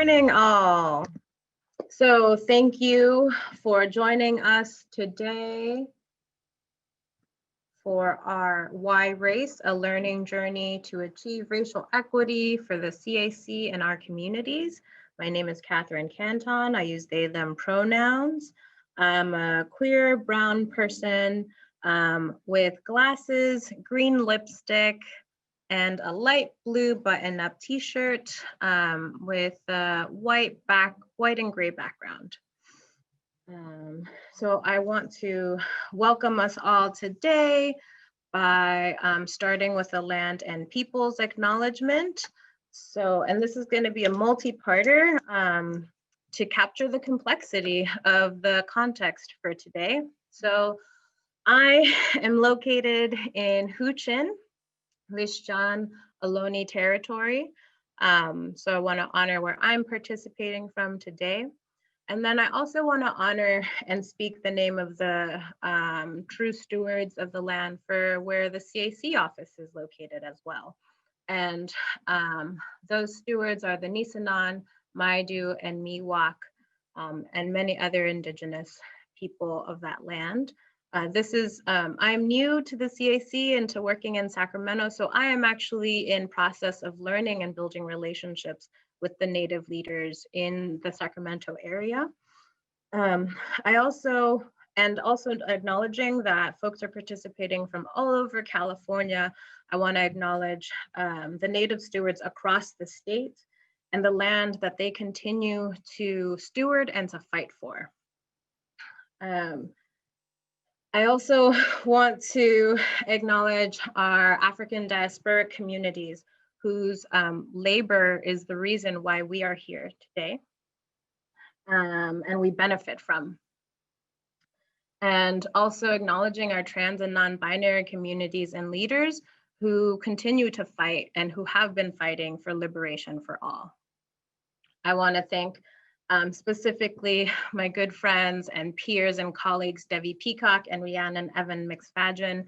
morning, all. So thank you for joining us today for our Why Race, a learning journey to achieve racial equity for the CAC and our communities. My name is Catherine Canton. I use they, them pronouns. I'm a queer brown person with glasses, green lipstick, and a light blue button-up t-shirt with a white and gray background. So I want to welcome us all today by starting with the land and people's acknowledgement. So, and this is going to be a multi-parter to capture the complexity of the context for today. So I am located in Huichin, Lisjan Ohlone territory. So I want to honor where I'm participating from today. And then I also want to honor and speak the name of the true stewards of the land for where the CAC office is located as well. And those stewards are the Nisenan, Maidu, and Miwok, and many other indigenous people of that land. I'm new to the CAC and to working in Sacramento, so I am actually in process of learning and building relationships with the Native leaders in the Sacramento area. Also acknowledging that folks are participating from all over California, I want to acknowledge the Native stewards across the state and the land that they continue to steward and to fight for. I also want to acknowledge our African diasporic communities whose labor is the reason why we are here today and we benefit from. And also acknowledging our trans and non-binary communities and leaders who continue to fight and who have been fighting for liberation for all. I want to thank specifically my good friends and peers and colleagues, Devi Peacock and Rhiannon Evan McFadgen,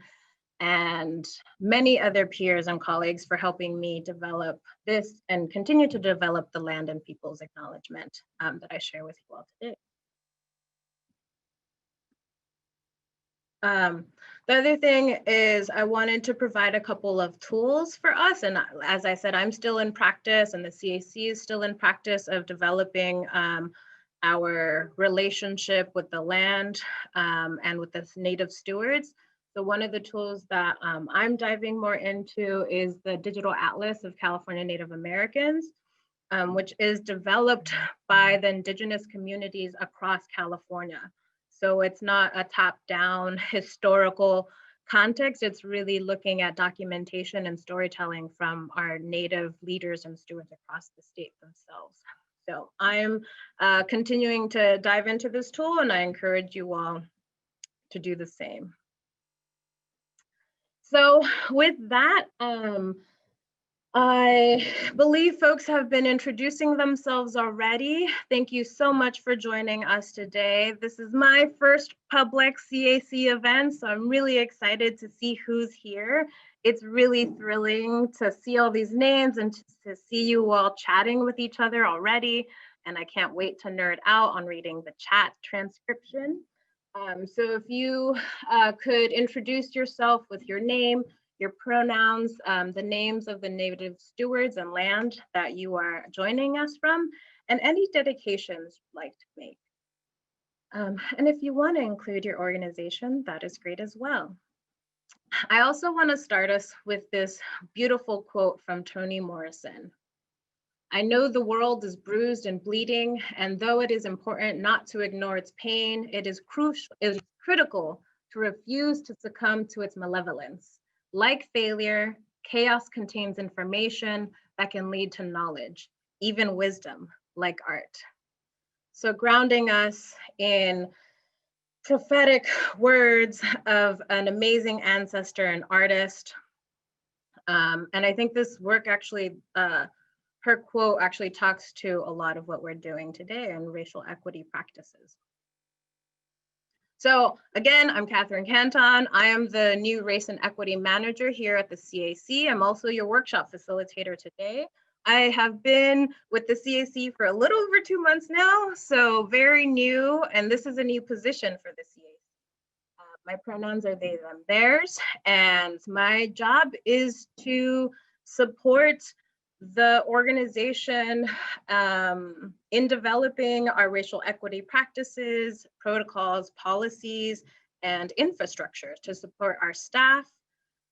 and many other peers and colleagues for helping me develop this and continue to develop the land and people's acknowledgement that I share with you all today. The other thing is I wanted to provide a couple of tools for us. And as I said, I'm still in practice and the CAC is still in practice of developing our relationship with the land and with the Native stewards. So one of the tools that I'm diving more into is the Digital Atlas of California Native Americans, which is developed by the indigenous communities across California. So it's not a top-down historical context, it's really looking at documentation and storytelling from our Native leaders and stewards across the state themselves. So I'm continuing to dive into this tool and I encourage you all to do the same. So with that, I believe folks have been introducing themselves already. Thank you so much for joining us today. This is my first public CAC event, so I'm really excited to see who's here. It's really thrilling to see all these names and to see you all chatting with each other already. And I can't wait to nerd out on reading the chat transcription. So if you could introduce yourself with your name, your pronouns, the names of the Native stewards and land that you are joining us from, and any dedications you'd like to make. And if you want to include your organization, that is great as well. I also want to start us with this beautiful quote from Toni Morrison. I know the world is bruised and bleeding, and though it is important not to ignore its pain, it is critical to refuse to succumb to its malevolence. Like failure, chaos contains information that can lead to knowledge, even wisdom, like art. So grounding us in prophetic words of an amazing ancestor and artist. And I think this work actually, her quote actually talks to a lot of what we're doing today in racial equity practices. So again, I'm Catherine Canton. I am the new Race and Equity Manager here at the CAC. I'm also your workshop facilitator today. I have been with the CAC for a little over 2 months now, so very new, and this is a new position for the CAC. My pronouns are they, them, theirs, and my job is to support the organization in developing our racial equity practices, protocols, policies, and infrastructure to support our staff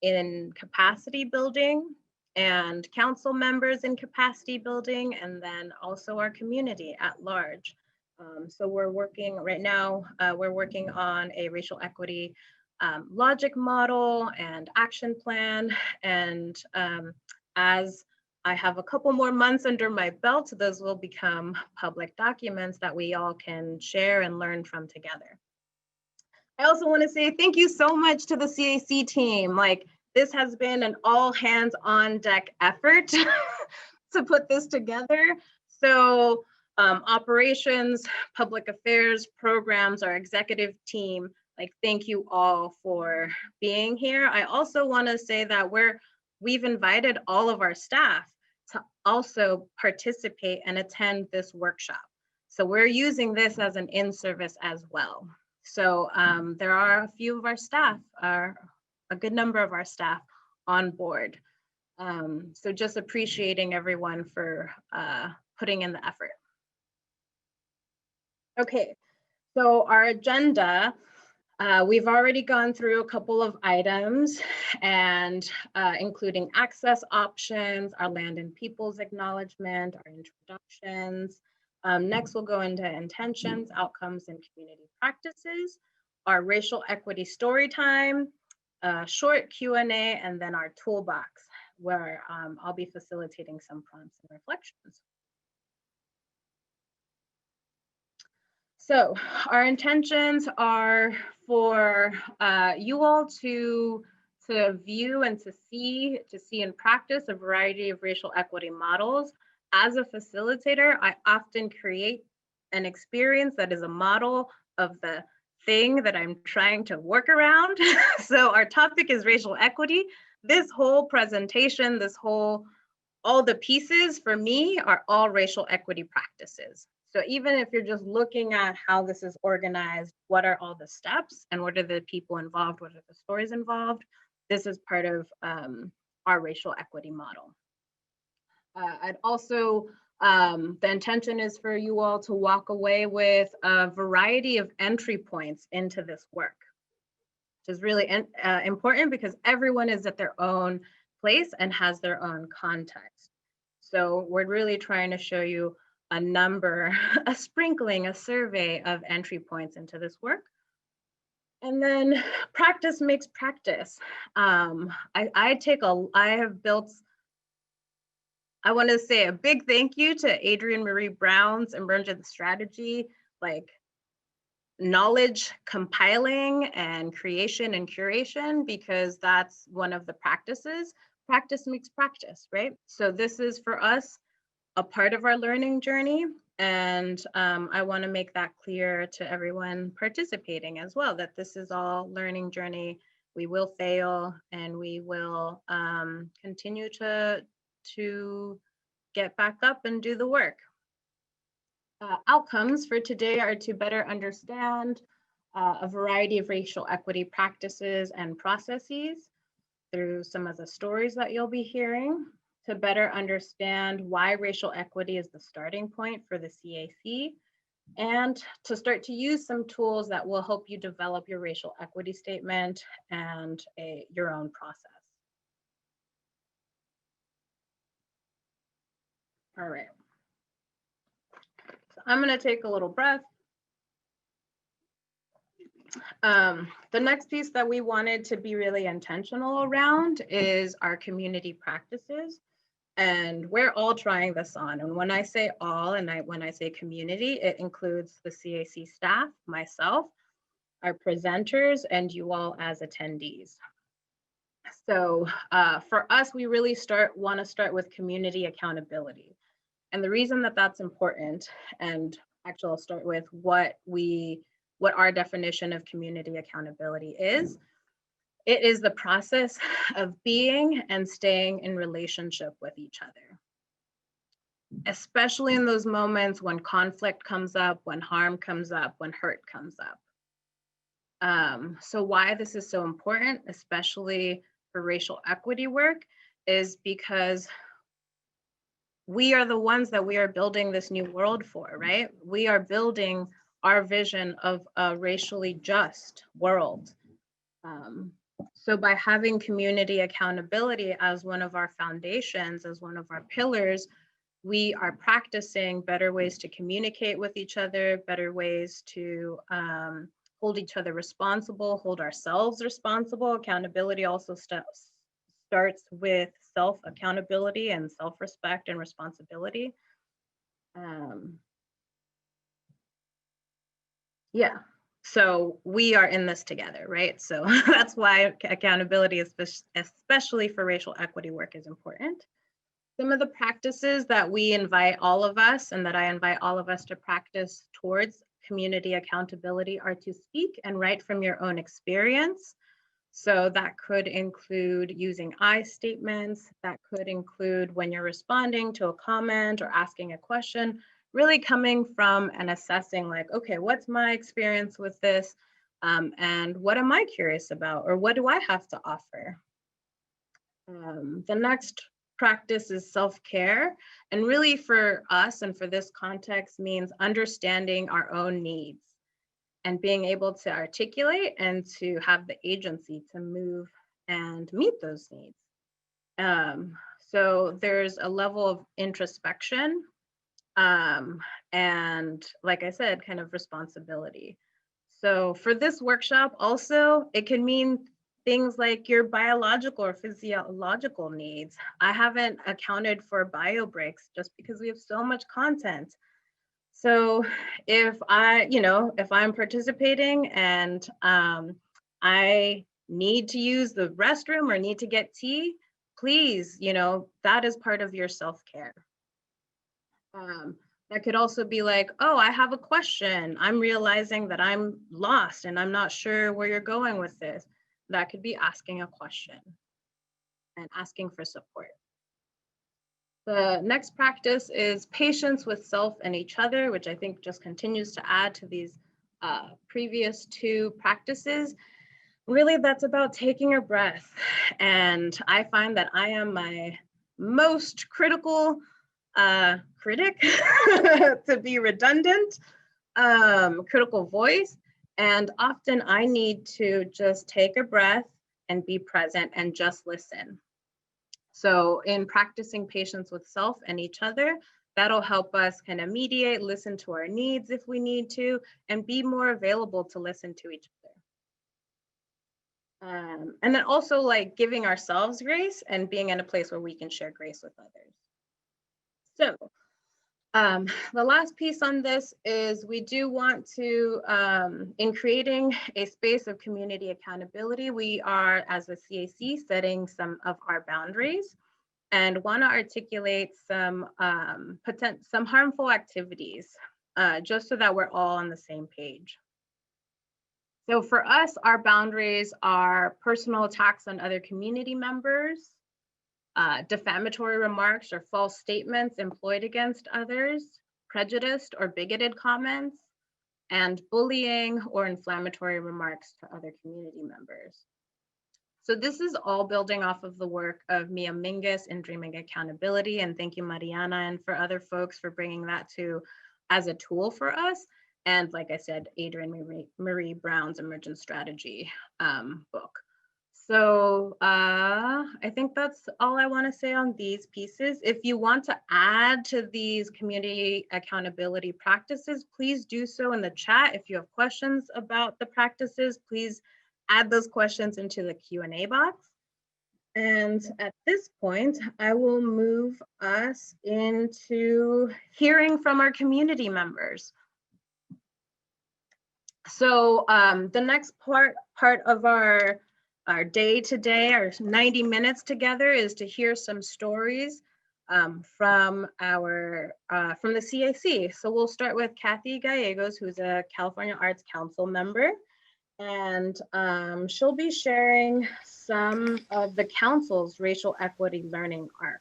in capacity building and council members in capacity building, and then also our community at large. So we're working right now, we're working on a racial equity logic model and action plan. And as I have a couple more months under my belt, those will become public documents that we all can share and learn from together. I also want to say thank you so much to the CAC team. Like, this has been an all hands on deck effort to put this together. So operations, public affairs, programs, our executive team, like, thank you all for being here. I also want to say that we've invited all of our staff to also participate and attend this workshop. So we're using this as an in-service as well. So there are a few of our staff, a good number of our staff on board. So just appreciating everyone for putting in the effort. Okay, so our agenda, we've already gone through a couple of items, and including access options, our land and peoples acknowledgement, our introductions. Next, we'll go into intentions, outcomes, and community practices, our racial equity story time, short Q&A, and then our toolbox, where I'll be facilitating some prompts and reflections. So our intentions are for you all to view and to see and practice a variety of racial equity models. As a facilitator, I often create an experience that is a model of the thing that I'm trying to work around. So our topic is racial equity. This whole presentation, all the pieces for me are all racial equity practices. So even if you're just looking at how this is organized, what are all the steps and what are the people involved, what are the stories involved, this is part of our racial equity model. I'd also, the intention is for you all to walk away with a variety of entry points into this work, which is really important because everyone is at their own place and has their own context. So we're really trying to show you a number, a sprinkling, a survey of entry points into this work. And then practice makes practice. I want to say a big thank you to Adrienne Marie Brown's emergent strategy, like knowledge compiling and creation and curation, because that's one of the practices. Practice makes practice, right? So this is for us a part of our learning journey. And I want to make that clear to everyone participating as well, that this is all learning journey. We will fail and we will continue to get back up and do the work. Outcomes for today are to better understand a variety of racial equity practices and processes through some of the stories that you'll be hearing, to better understand why racial equity is the starting point for the CAC, and to start to use some tools that will help you develop your racial equity statement and your own process. All right. So I'm going to take a little breath. The next piece that we wanted to be really intentional around is our community practices. And we're all trying this on. And when I say all, and when I say community, it includes the CAC staff, myself, our presenters, and you all as attendees. So for us, we really want to start with community accountability. And the reason that that's important, and actually I'll start with what our definition of community accountability is. It is the process of being and staying in relationship with each other. especially in those moments when conflict comes up, when harm comes up, when hurt comes up. So why this is so important, especially for racial equity work, is because we are the ones that we are building this new world for, right? We are building our vision of a racially just world. So by having community accountability as one of our foundations, as one of our pillars, we are practicing better ways to communicate with each other, better ways to hold each other responsible, hold ourselves responsible. Accountability also starts with self-accountability and self-respect and responsibility. Yeah, so we are in this together, right? So that's why accountability, especially for racial equity work, is important. Some of the practices that we invite all of us and that I invite all of us to practice towards community accountability are to speak and write from your own experience. So that could include using I statements, that could include when you're responding to a comment or asking a question, really coming from and assessing like, okay, what's my experience with this? And what am I curious about? Or what do I have to offer? The next practice is self-care, and really for us and for this context means understanding our own needs and being able to articulate and to have the agency to move and meet those needs. So there's a level of introspection and, like I said, kind of responsibility. So for this workshop also, it can mean things like your biological or physiological needs. I haven't accounted for bio breaks just because we have so much content. So if I'm participating and I need to use the restroom or need to get tea, please, that is part of your self-care. That could also be like, oh, I have a question. I'm realizing that I'm lost and I'm not sure where you're going with this. That could be asking a question and asking for support. The next practice is patience with self and each other, which I think just continues to add to these previous two practices. Really, that's about taking a breath. And I find that I am my most critical critic, to be redundant, critical voice. And often I need to just take a breath and be present and just listen. So in practicing patience with self and each other, that'll help us kind of mediate, listen to our needs if we need to, and be more available to listen to each other. And then also like giving ourselves grace and being in a place where we can share grace with others. So the last piece on this is we do want to, in creating a space of community accountability, we are, as a CAC, setting some of our boundaries and want to articulate some harmful activities, just so that we're all on the same page. So for us, our boundaries are personal attacks on other community members, defamatory remarks or false statements employed against others, prejudiced or bigoted comments, and bullying or inflammatory remarks to other community members. So this is all building off of the work of Mia Mingus in Dreaming Accountability, and thank you, Mariana, and for other folks for bringing that to as a tool for us. And like I said, Adrienne Marie Brown's Emergent Strategy book. So I think that's all I want to say on these pieces. If you want to add to these community accountability practices, please do so in the chat. If you have questions about the practices, please add those questions into the Q&A box. And at this point, I will move us into hearing from our community members. So the next part of our day today, our 90 minutes together, is to hear some stories from the CAC. So we'll start with Kathy Gallegos, who's a California Arts Council member, and she'll be sharing some of the council's racial equity learning arc.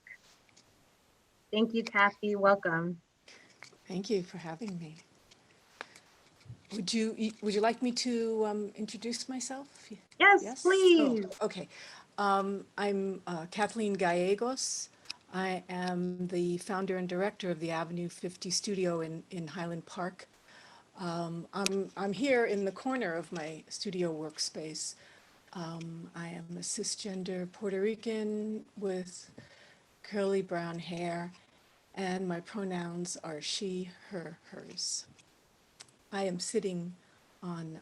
Thank you, Kathy. Welcome. Thank you for having me. Would you like me to introduce myself? Yes, Yes? Oh, please. okay. I'm Kathleen Gallegos. I am the founder and director of the Avenue 50 studio in Highland Park. I'm here in the corner of my studio workspace. I am a cisgender Puerto Rican with curly brown hair, and my pronouns are she, her, hers. I am sitting on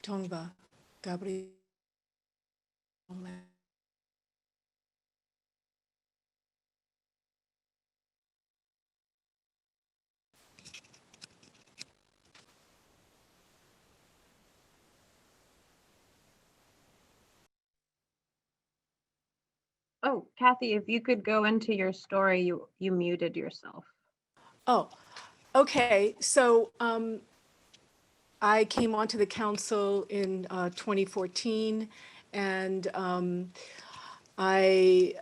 Tongva Gabriel. Oh, Kathy, if you could go into your story, you muted yourself. Oh, okay. So I came onto the council in 2014, and I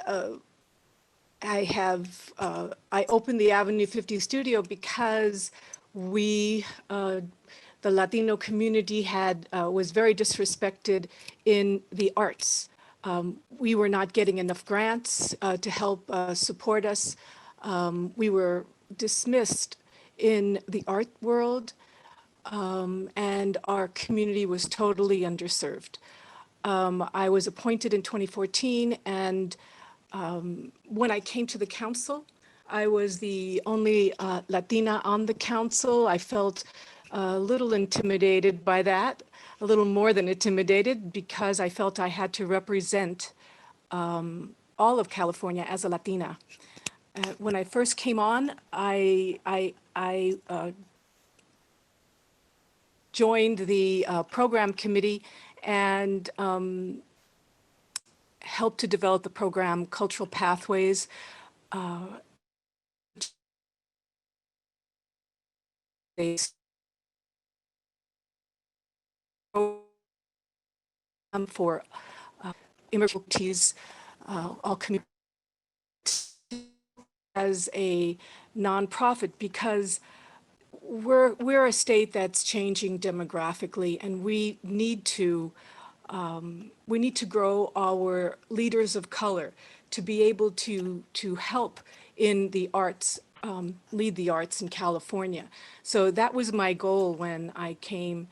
I opened the Avenue 50 studio because we, the Latino community was very disrespected in the arts. We were not getting enough grants to help support us. We were dismissed in the art world, and our community was totally underserved. I was appointed in 2014, and when I came to the council, I was the only Latina on the council. I felt a little intimidated by that, a little more than intimidated, because I felt I had to represent all of California as a Latina. When I first came on, I joined the program committee and helped to develop the program Cultural Pathways. They for immigrants, all communities as a nonprofit, because we're a state that's changing demographically, and we need to grow our leaders of color to be able to help in the arts, lead the arts in California. So that was my goal when I came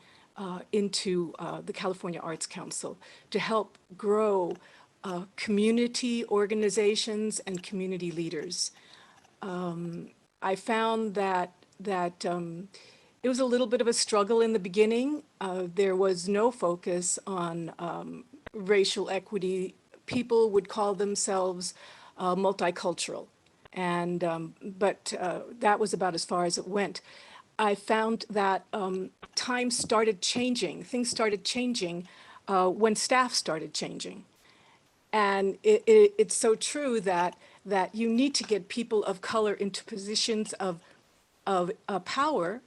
into the California Arts Council, to help grow community organizations and community leaders. I found that it was a little bit of a struggle in the beginning. There was no focus on racial equity. People would call themselves multicultural, and but that was about as far as it went. I found that times started changing. Things started changing when staff started changing. And it's so true that you need to get people of color into positions of power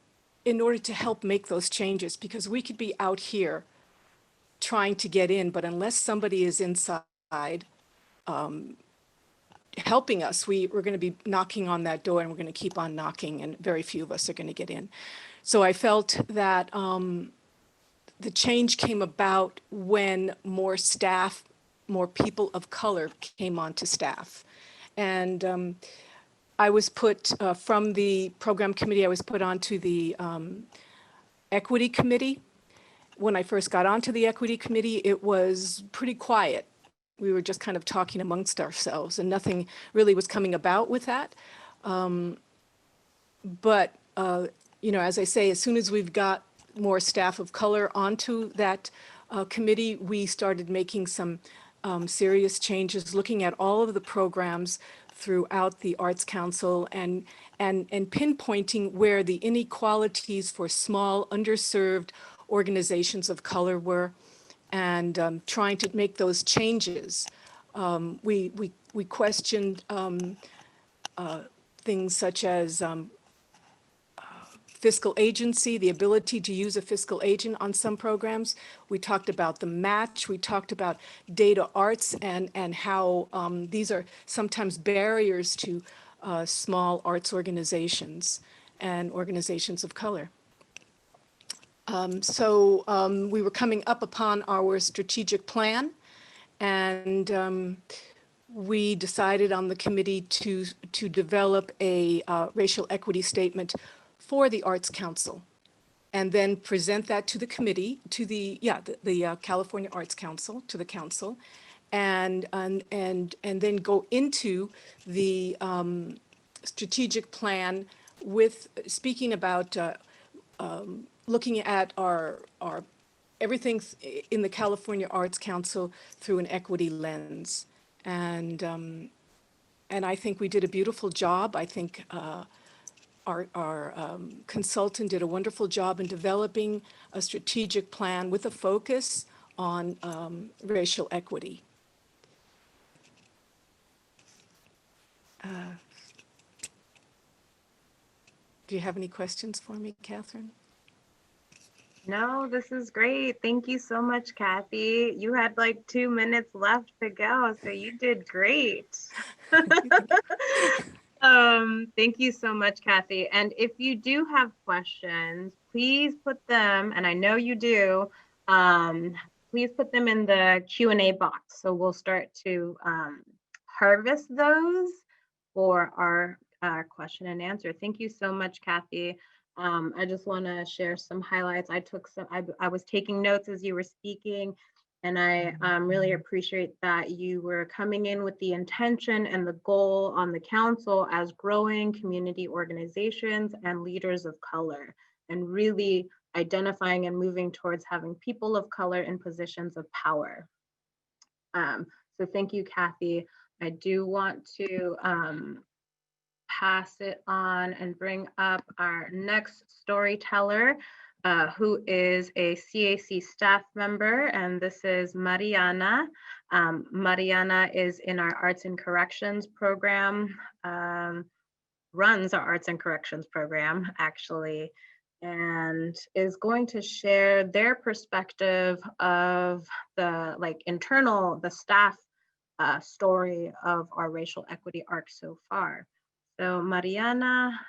in order to help make those changes, because we could be out here trying to get in, but unless somebody is inside helping us, we're going to be knocking on that door, and we're going to keep on knocking, and very few of us are going to get in. So I felt that the change came about when more staff, more people of color came onto staff. And I was put, from the program committee, I was put onto the equity committee. When I first got onto the equity committee, it was pretty quiet. We were just kind of talking amongst ourselves, and nothing really was coming about with that. But you know, as I say, as soon as we've got more staff of color onto that committee, we started making some serious changes, looking at all of the programs throughout the Arts Council, and pinpointing where the inequalities for small, underserved organizations of color were, and trying to make those changes. We questioned things such as fiscal agency, the ability to use a fiscal agent on some programs. We talked about the match. We talked about data arts, and how these are sometimes barriers to small arts organizations and organizations of color. We were coming up upon our strategic plan, and we decided on the committee to develop a racial equity statement for the Arts Council, and then present that to the committee, to the California Arts Council, to the council, and then go into the strategic plan with speaking about looking at our everything in the California Arts Council through an equity lens. And I think we did a beautiful job. I think our consultant did a wonderful job in developing a strategic plan with a focus on racial equity. Do you have any questions for me, Catherine? No, this is great. Thank you so much, Kathy. You had like 2 minutes left to go, so you did great. Thank you so much, Kathy. And if you do have questions, please put them, and I know you do, please put them in the Q&A box. So we'll start to harvest those for our question and answer. Thank you so much, Kathy. I just want to share some highlights. I was taking notes as you were speaking, and I really appreciate that you were coming in with the intention and the goal on the council as growing community organizations and leaders of color, and really identifying and moving towards having people of color in positions of power. So thank you, Kathy. I do want to pass it on and bring up our next storyteller, who is a CAC staff member, and this is Mariana. Mariana is in our Arts and Corrections program, runs our Arts and Corrections program, actually, and is going to share their perspective of the staff story of our racial equity arc so far. So Mariana,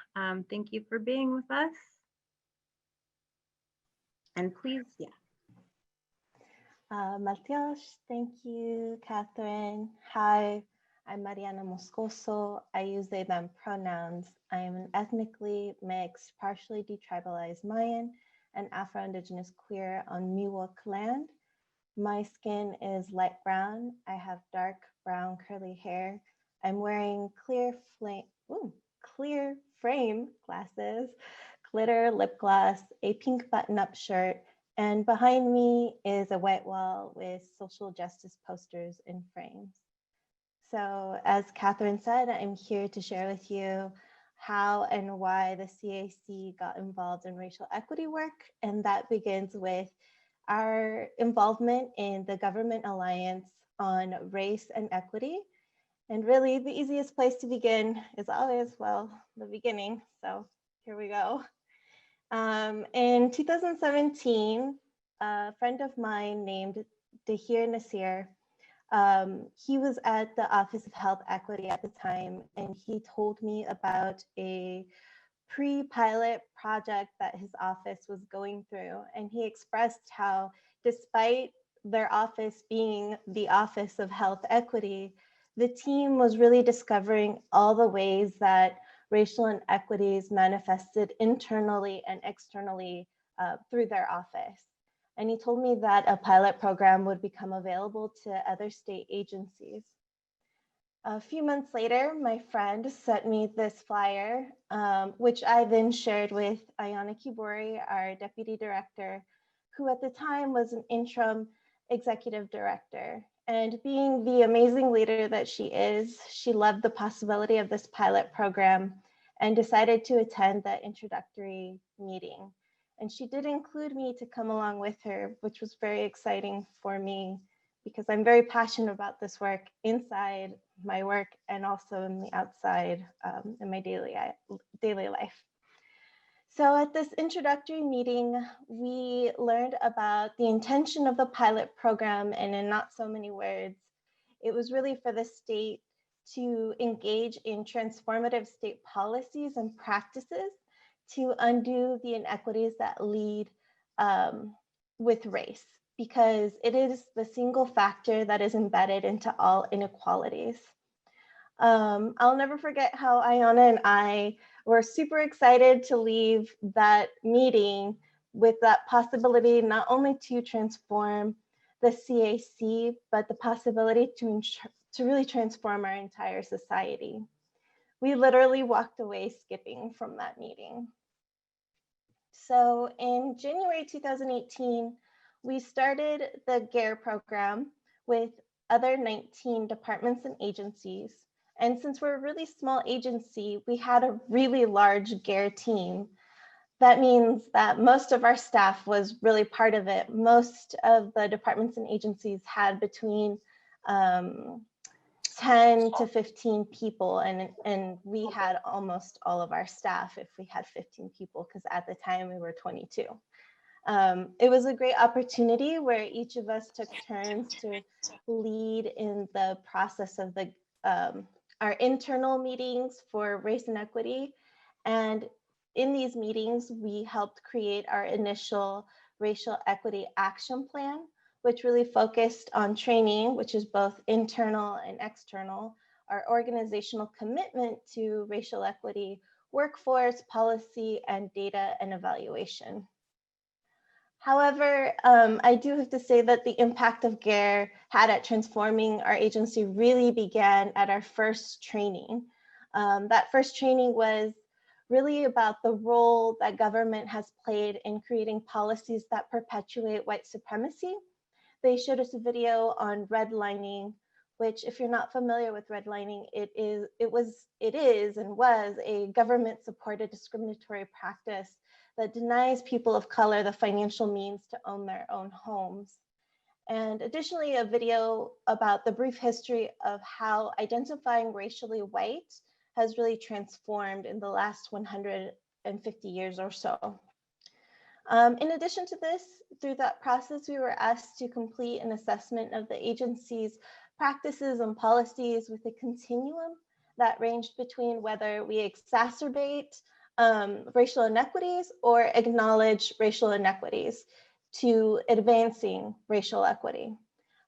thank you for being with us. And please, Mateusz, thank you, Catherine. Hi, I'm Mariana Moscoso. I use they, them pronouns. I am an ethnically mixed, partially detribalized Mayan and Afro-Indigenous queer on Miwok land. My skin is light brown. I have dark brown curly hair. I'm wearing clear frame glasses, glitter lip gloss, a pink button-up shirt, and behind me is a white wall with social justice posters in frames. So as Catherine said, I'm here to share with you how and why the CAC got involved in racial equity work, and that begins with our involvement in the Government Alliance on Race and Equity. And really the easiest place to begin is always, well, the beginning. So here we go. In 2017, a friend of mine named Dahir Nasir, he was at the Office of Health Equity at the time, and he told me about a pre-pilot project that his office was going through. And he expressed how, despite their office being the Office of Health Equity, the team was really discovering all the ways that racial inequities manifested internally and externally through their office. And he told me that a pilot program would become available to other state agencies. A few months later, my friend sent me this flyer, which I then shared with Ayana Kibori, our deputy director, who at the time was an interim executive director. And being the amazing leader that she is, she loved the possibility of this pilot program and decided to attend the introductory meeting. And she did include me to come along with her, which was very exciting for me because I'm very passionate about this work inside my work and also in the outside in my daily life. So at this introductory meeting, we learned about the intention of the pilot program, and in not so many words, it was really for the state to engage in transformative state policies and practices to undo the inequities that lead with race, because it is the single factor that is embedded into all inequalities. I'll never forget how Ayana and I were super excited to leave that meeting with that possibility not only to transform the CAC, but the possibility to really transform our entire society. We literally walked away skipping from that meeting. So in January 2018, we started the GARE program with other 19 departments and agencies. And since we're a really small agency, we had a really large GARE team. That means that most of our staff was really part of it. Most of the departments and agencies had between 10 to 15 people, and we had almost all of our staff if we had 15 people, because at the time we were 22. It was a great opportunity where each of us took turns to lead in the process of the our internal meetings for race and equity. And in these meetings, we helped create our initial racial equity action plan, which really focused on training, which is both internal and external, our organizational commitment to racial equity, workforce, policy, and data and evaluation. However, I do have to say that the impact of GARE had at transforming our agency really began at our first training. That first training was really about the role that government has played in creating policies that perpetuate white supremacy. They showed us a video on redlining, which, if you're not familiar with redlining, it is and was a government-supported discriminatory practice that denies people of color the financial means to own their own homes. And additionally, a video about the brief history of how identifying racially white has really transformed in the last 150 years or so. In addition to this, through that process, we were asked to complete an assessment of the agency's practices and policies with a continuum that ranged between whether we exacerbate racial inequities or acknowledge racial inequities to advancing racial equity.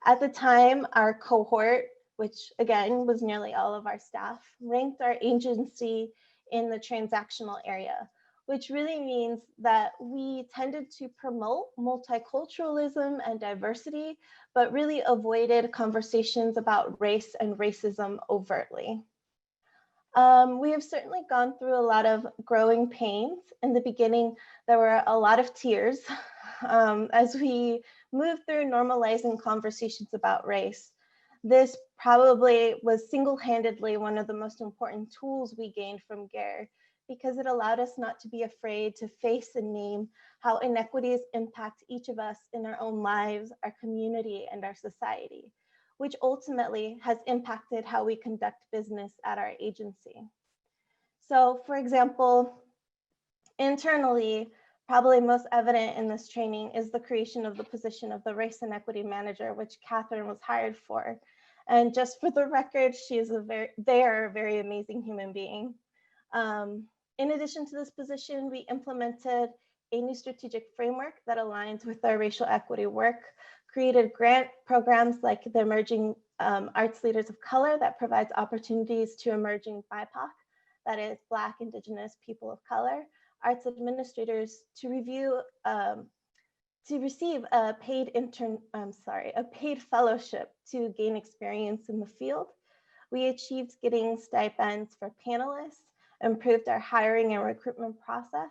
At the time, our cohort, which again was nearly all of our staff, ranked our agency in the transactional area, which really means that we tended to promote multiculturalism and diversity, but really avoided conversations about race and racism overtly. We have certainly gone through a lot of growing pains. In the beginning, there were a lot of tears as we moved through normalizing conversations about race. This probably was single-handedly one of the most important tools we gained from GARE, because it allowed us not to be afraid to face and name how inequities impact each of us in our own lives, our community, and our society, which ultimately has impacted how we conduct business at our agency. So, for example, internally, probably most evident in this training is the creation of the position of the Race and Equity Manager, which Catherine was hired for. And just for the record, she is a very amazing human being. In addition to this position, we implemented a new strategic framework that aligns with our racial equity work, created grant programs like the Emerging Arts Leaders of Color that provides opportunities to emerging BIPOC, that is Black, Indigenous, people of color, arts administrators to receive a paid fellowship to gain experience in the field. We achieved getting stipends for panelists, improved our hiring and recruitment process,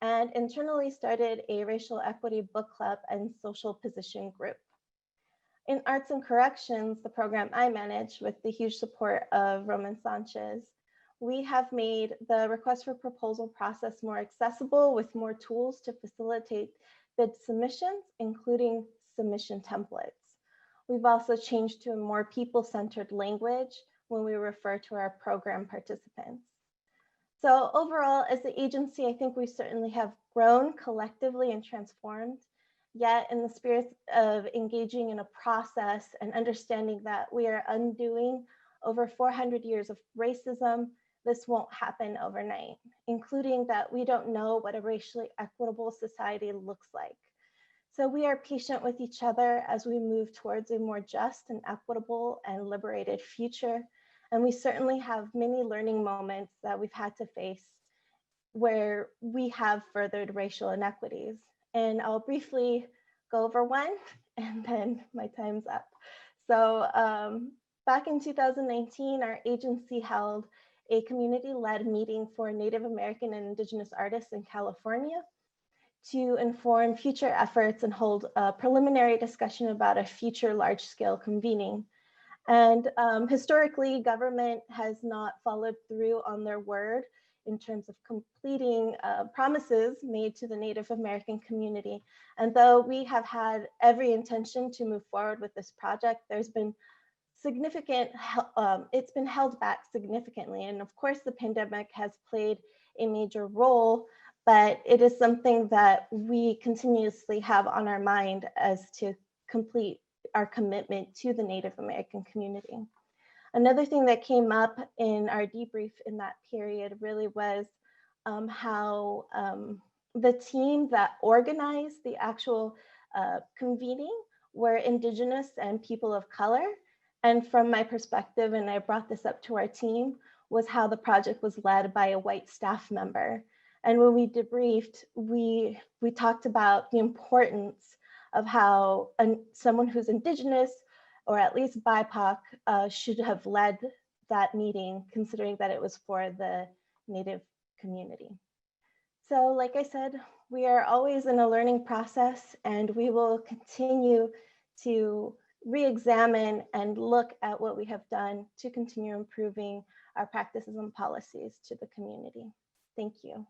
and internally started a racial equity book club and social position group. In Arts and Corrections, the program I manage with the huge support of Roman Sanchez, we have made the request for proposal process more accessible with more tools to facilitate bid submissions, including submission templates. We've also changed to a more people-centered language when we refer to our program participants. So overall, as the agency, I think we certainly have grown collectively and transformed, yet in the spirit of engaging in a process and understanding that we are undoing over 400 years of racism, this won't happen overnight, including that we don't know what a racially equitable society looks like. So we are patient with each other as we move towards a more just and equitable and liberated future. And we certainly have many learning moments that we've had to face where we have furthered racial inequities. And I'll briefly go over one and then my time's up. So back in 2019, our agency held a community-led meeting for Native American and Indigenous artists in California to inform future efforts and hold a preliminary discussion about a future large-scale convening. And historically, government has not followed through on their word in terms of completing promises made to the Native American community. And though we have had every intention to move forward with this project, there's been significant, it's been held back significantly. And of course, the pandemic has played a major role, but it is something that we continuously have on our mind as to complete our commitment to the Native American community. Another thing that came up in our debrief in that period really was how the team that organized the actual convening were Indigenous and people of color. And from my perspective, and I brought this up to our team, was how the project was led by a white staff member. And when we debriefed, we talked about the importance of how someone who's Indigenous or at least BIPOC should have led that meeting, considering that it was for the Native community. So like I said, we are always in a learning process, and we will continue to re-examine and look at what we have done to continue improving our practices and policies to the community. Thank you.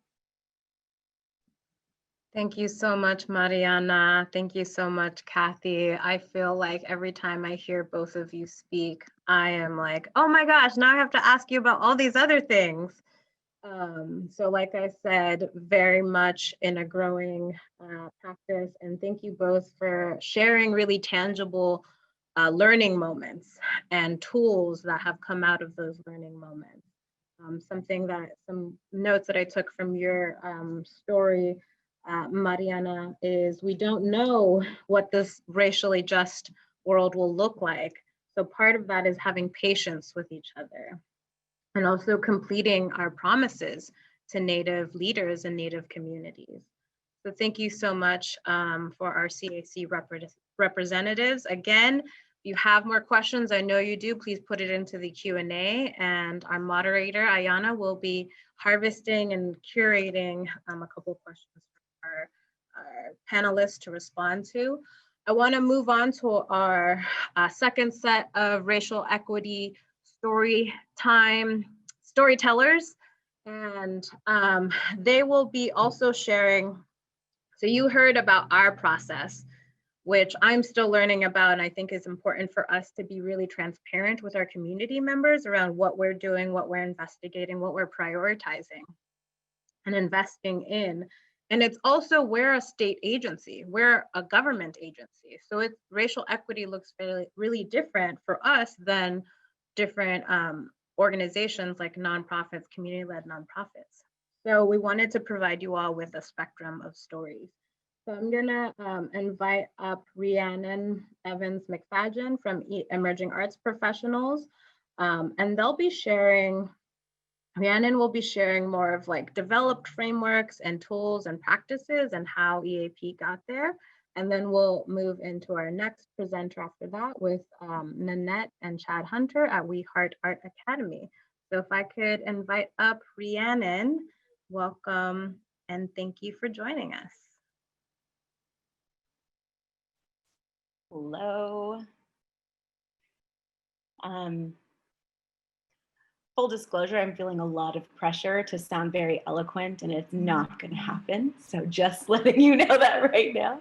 Thank you so much, Mariana. Thank you so much, Kathy. I feel like every time I hear both of you speak, I am like, oh my gosh, now I have to ask you about all these other things. So like I said, very much in a growing practice, and thank you both for sharing really tangible learning moments and tools that have come out of those learning moments. Some notes that I took from your story, Mariana, is we don't know what this racially just world will look like. So part of that is having patience with each other and also completing our promises to Native leaders and Native communities. So thank you so much for our CAC representatives. Again, if you have more questions, I know you do, please put it into the Q&A, and our moderator, Ayana, will be harvesting and curating a couple of questions for our panelists to respond to. I want to move on to our second set of racial equity storytellers, and they will be also sharing. So you heard about our process, which I'm still learning about, and I think is important for us to be really transparent with our community members around what we're doing, what we're investigating, what we're prioritizing and investing in. And it's also, we're a state agency, we're a government agency. So racial equity looks really different for us than different organizations like nonprofits, community-led nonprofits. So we wanted to provide you all with a spectrum of stories. So I'm gonna invite up Rhiannon Evans-McFadden from Emerging Arts Professionals, and they'll be sharing, Rhiannon will be sharing more of like developed frameworks and tools and practices and how EAP got there. And then we'll move into our next presenter after that with Nanette and Chad Hunter at We Heart Art Academy. So if I could invite up Rhiannon, welcome, and thank you for joining us. Hello. Full disclosure, I'm feeling a lot of pressure to sound very eloquent, and it's not going to happen. So just letting you know that right now.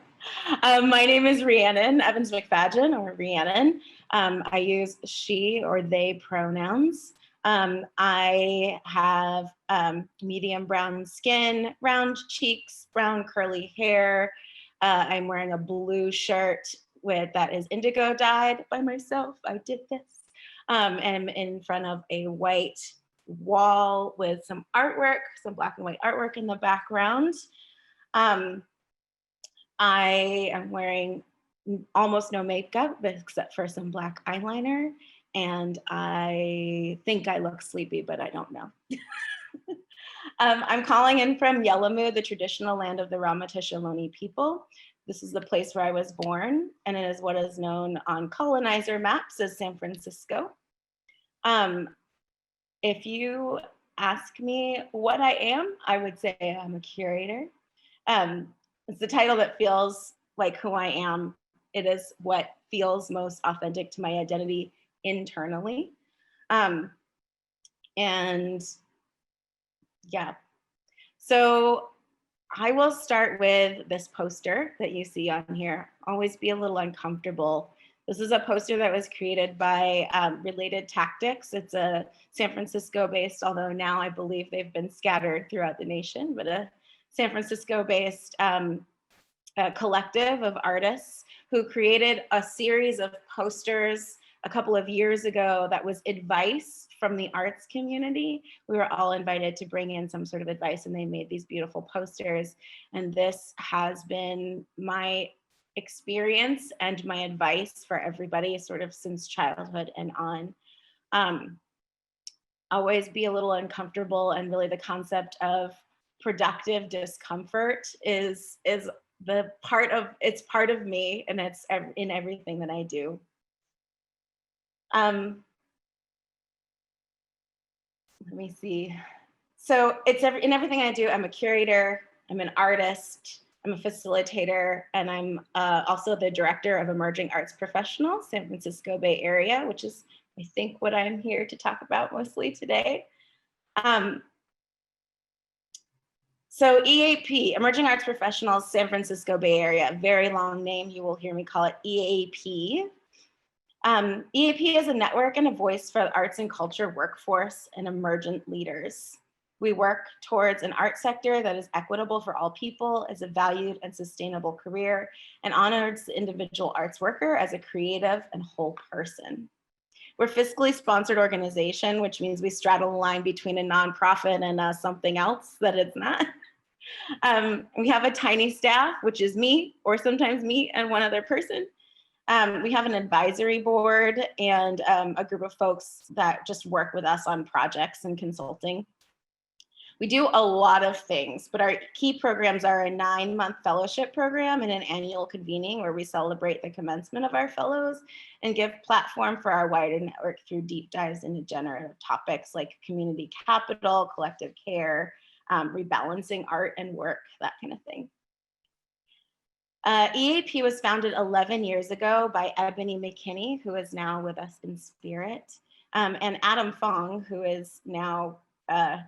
My name is Rhiannon Evans-McFadden, or Rhiannon. I use she or they pronouns. I have medium brown skin, round cheeks, brown curly hair. I'm wearing a blue shirt that is indigo dyed by myself. I did this. and in front of a white wall with some artwork, some black and white artwork in the background. I am wearing almost no makeup except for some black eyeliner, and I think I look sleepy, but I don't know. I'm calling in from Yelamu, the traditional land of the Ramaytush Ohlone people. This is the place where I was born, and it is what is known on colonizer maps as San Francisco. If you ask me what I am, I would say I'm a curator. It's the title that feels like who I am. It is what feels most authentic to my identity internally. And yeah, so I will start with this poster that you see on here. Always be a little uncomfortable. This is a poster that was created by Related Tactics. It's a San Francisco-based, although now I believe they've been scattered throughout the nation, but a San Francisco-based collective of artists who created a series of posters a couple of years ago that was advice from the arts community. We were all invited to bring in some sort of advice, and they made these beautiful posters. And this has been my experience and my advice for everybody sort of since childhood and on. Always be a little uncomfortable, and really the concept of productive discomfort is the part of, it's part of me, and it's in everything that I do. Let me see. So it's in everything I do. I'm a curator, I'm an artist, I'm a facilitator, and I'm also the director of Emerging Arts Professionals, San Francisco Bay Area, which is, I think, what I'm here to talk about mostly today. So EAP, Emerging Arts Professionals, San Francisco Bay Area, very long name. You will hear me call it EAP. EAP is a network and a voice for the arts and culture workforce and emergent leaders. We work towards an art sector that is equitable for all people, as a valued and sustainable career, and honors the individual arts worker as a creative and whole person. We're a fiscally sponsored organization, which means we straddle the line between a nonprofit and something else that it's not. We have a tiny staff, which is me, or sometimes me and one other person. We have an advisory board and a group of folks that just work with us on projects and consulting. We do a lot of things, but our key programs are a 9-month fellowship program and an annual convening where we celebrate the commencement of our fellows and give platform for our wider network through deep dives into generative topics like community capital, collective care, rebalancing art and work, that kind of thing. EAP was founded 11 years ago by Ebony McKinney, who is now with us in spirit, and Adam Fong, who is now a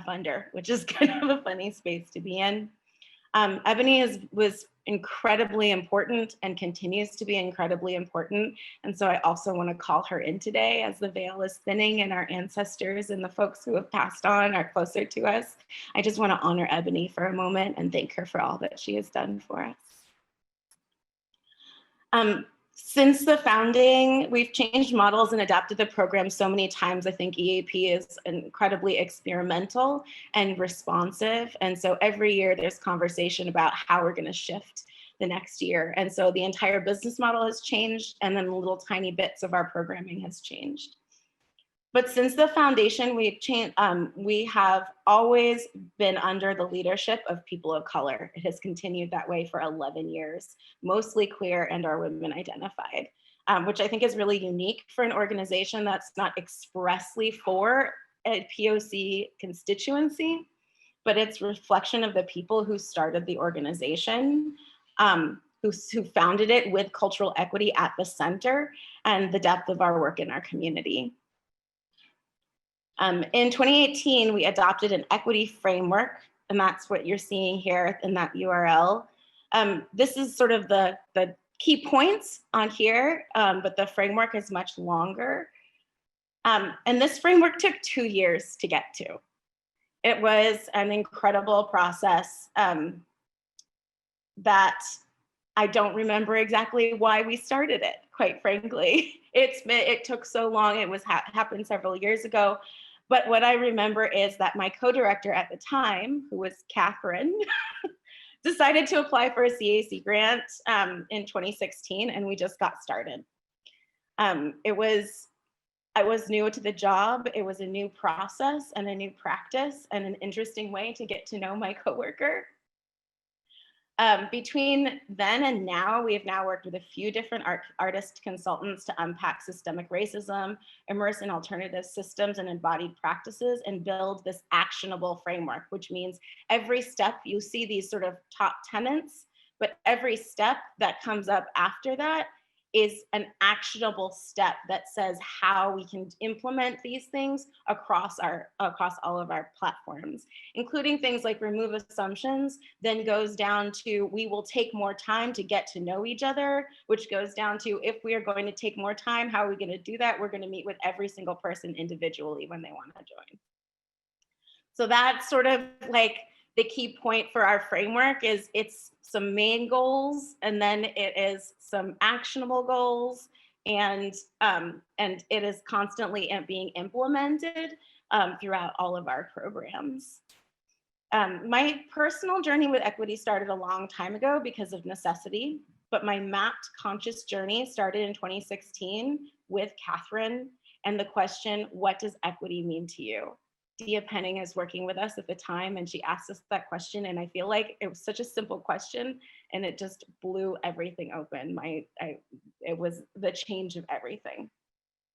funder, which is kind of a funny space to be in. Ebony was incredibly important and continues to be incredibly important. And so I also want to call her in today as the veil is thinning and our ancestors and the folks who have passed on are closer to us. I just want to honor Ebony for a moment and thank her for all that she has done for us. Since the founding, we've changed models and adapted the program so many times. I think EAP is incredibly experimental and responsive. And so every year there's conversation about how we're going to shift the next year. And so the entire business model has changed, and then little tiny bits of our programming has changed. But since the foundation, we have always been under the leadership of people of color. It has continued that way for 11 years, mostly queer and or women identified, which I think is really unique for an organization that's not expressly for a POC constituency, but it's reflection of the people who started the organization, who founded it with cultural equity at the center, and the depth of our work in our community. In 2018, we adopted an equity framework, and that's what you're seeing here in that URL. This is sort of the key points on here, but the framework is much longer. And this framework took 2 years to get to. It was an incredible process that I don't remember exactly why we started it, quite frankly. It took so long. It was happened several years ago. But what I remember is that my co-director at the time, who was Catherine, decided to apply for a CAC grant in 2016, and we just got started. I was new to the job. It was a new process and a new practice and an interesting way to get to know my coworker. Between then and now, we have now worked with a few different artist consultants to unpack systemic racism, immerse in alternative systems and embodied practices, and build this actionable framework, which means every step you see these sort of top tenets, but every step that comes up after that is an actionable step that says how we can implement these things across all of our platforms, including things like remove assumptions, then goes down to we will take more time to get to know each other, which goes down to if we are going to take more time, how are we going to do that? We're going to meet with every single person individually when they want to join. So that's sort of like the key point for our framework is it's some main goals, and then it is some actionable goals, and it is constantly being implemented throughout all of our programs. My personal journey with equity started a long time ago because of necessity, but my mapped conscious journey started in 2016 with Catherine and the question, what does equity mean to you? Dia Penning is working with us at the time, and she asked us that question, and I feel like it was such a simple question, and it just blew everything open. It was the change of everything.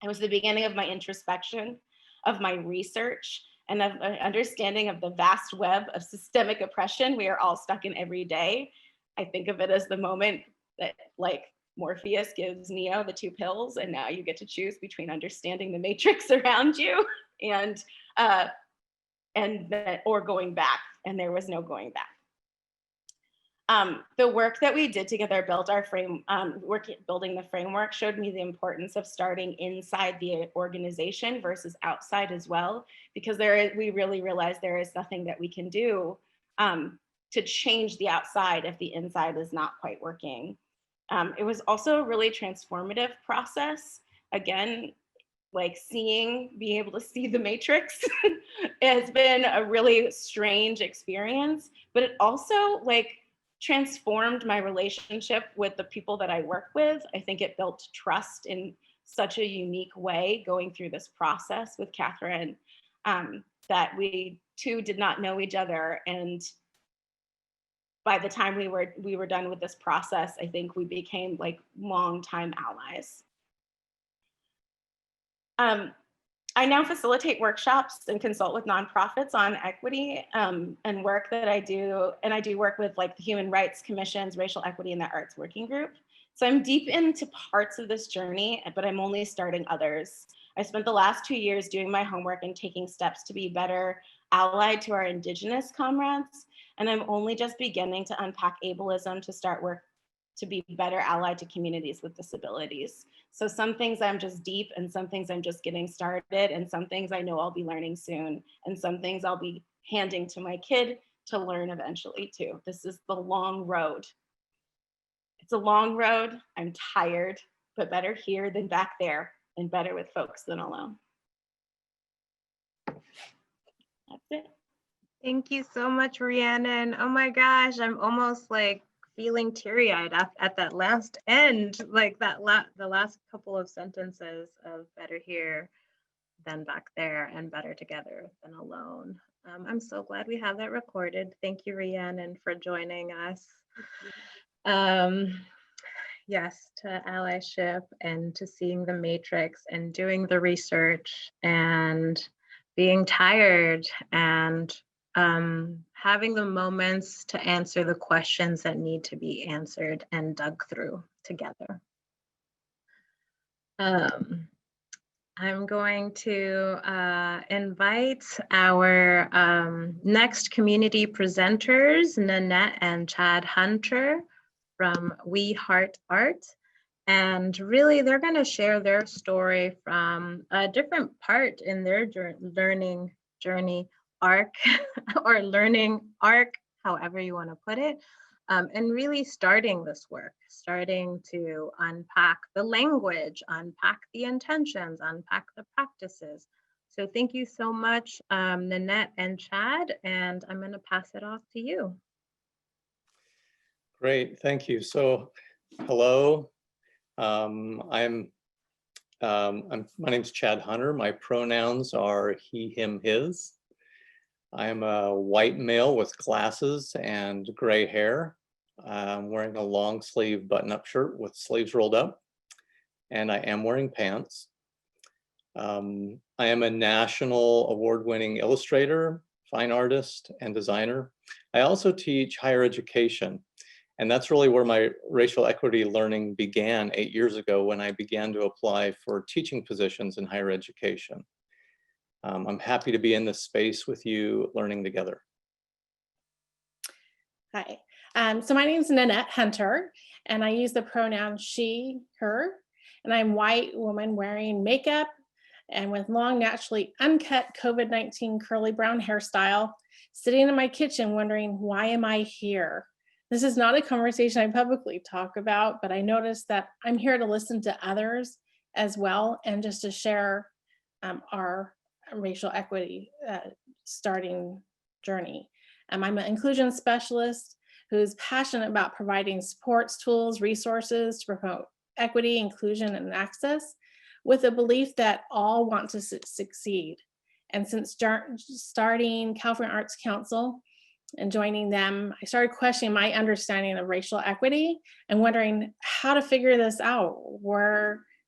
It was the beginning of my introspection, of my research, and of an understanding of the vast web of systemic oppression we are all stuck in every day. I think of it as the moment that, like, Morpheus gives Neo the 2 pills, and now you get to choose between understanding the matrix around you or going back, and there was no going back. The work that we did together built our building the framework showed me the importance of starting inside the organization versus outside as well, because we really realized there is nothing that we can do to change the outside if the inside is not quite working. It was also a really transformative process. Again, like being able to see the matrix has been a really strange experience, but it also like transformed my relationship with the people that I work with. I think it built trust in such a unique way going through this process with Catherine, that we two did not know each other. And by the time we were done with this process, I think we became like longtime allies. I now facilitate workshops and consult with nonprofits on equity and work that I do. And I do work with like the Human Rights Commission's Racial Equity in the Arts Working Group. So I'm deep into parts of this journey, but I'm only starting others. I spent the last 2 years doing my homework and taking steps to be better allied to our Indigenous comrades. And I'm only just beginning to unpack ableism to start work to be better allied to communities with disabilities. So some things I'm just deep, and some things I'm just getting started, and some things I know I'll be learning soon, and some things I'll be handing to my kid to learn eventually too. This is the long road. It's a long road. I'm tired, but better here than back there, and better with folks than alone. That's it. Thank you so much, Rhiannon. Oh my gosh, I'm almost like feeling teary-eyed at that last end, like the last couple of sentences of better here than back there, and better together than alone. I'm so glad we have that recorded. Thank you, Rhiannon, for joining us. Yes, to allyship and to seeing the matrix and doing the research and being tired and having the moments to answer the questions that need to be answered and dug through together. I'm going to invite our next community presenters, Nanette and Chad Hunter from We Heart Art. And really, they're going to share their story from a different part in their learning journey arc or learning arc, however you want to put it. and really starting this work, starting to unpack the language, unpack the intentions, unpack the practices. So thank you so much, Nanette and Chad, and I'm going to pass it off to you. Great, thank you. So, hello, my name's Chad Hunter. My pronouns are he, him, his. I'm a white male with glasses and gray hair. I'm wearing a long sleeve button-up shirt with sleeves rolled up, and I am wearing pants. I am a national award-winning illustrator, fine artist, and designer. I also teach higher education, and that's really where my racial equity learning began 8 years ago when I began to apply for teaching positions in higher education. I'm happy to be in this space with you, learning together. Hi, so my name is Nanette Hunter, and I use the pronoun she, her, and I'm a white woman wearing makeup and with long, naturally uncut COVID-19 curly brown hairstyle, sitting in my kitchen wondering, why am I here? This is not a conversation I publicly talk about, but I noticed that I'm here to listen to others as well, and just to share our racial equity starting journey. I'm an inclusion specialist who's passionate about providing supports, tools, resources to promote equity, inclusion, and access, with a belief that all want to succeed. And since starting California Arts Council and joining them, I started questioning my understanding of racial equity and wondering how to figure this out.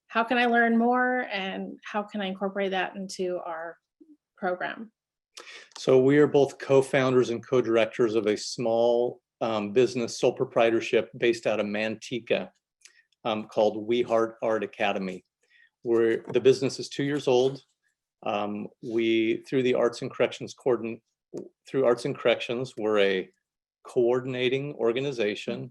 How can I learn more, and how can I incorporate that into our program? So we are both co-founders and co-directors of a small business sole proprietorship based out of Manteca called We Heart Art Academy. The business is 2 years old. Through Arts and Corrections, we're a coordinating organization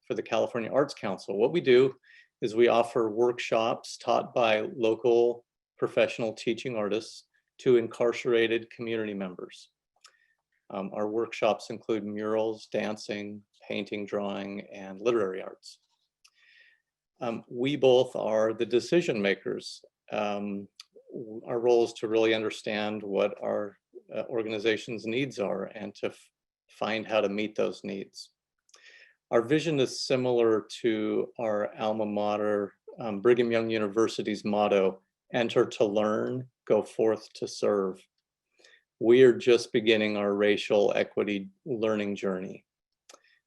for the California Arts Council. What we do is we offer workshops taught by local professional teaching artists to incarcerated community members. Our workshops include murals, dancing, painting, drawing, and literary arts. We both are the decision makers. Our role is to really understand what our organization's needs are and to find how to meet those needs. Our vision is similar to our alma mater, Brigham Young University's motto, enter to learn, go forth to serve. We are just beginning our racial equity learning journey.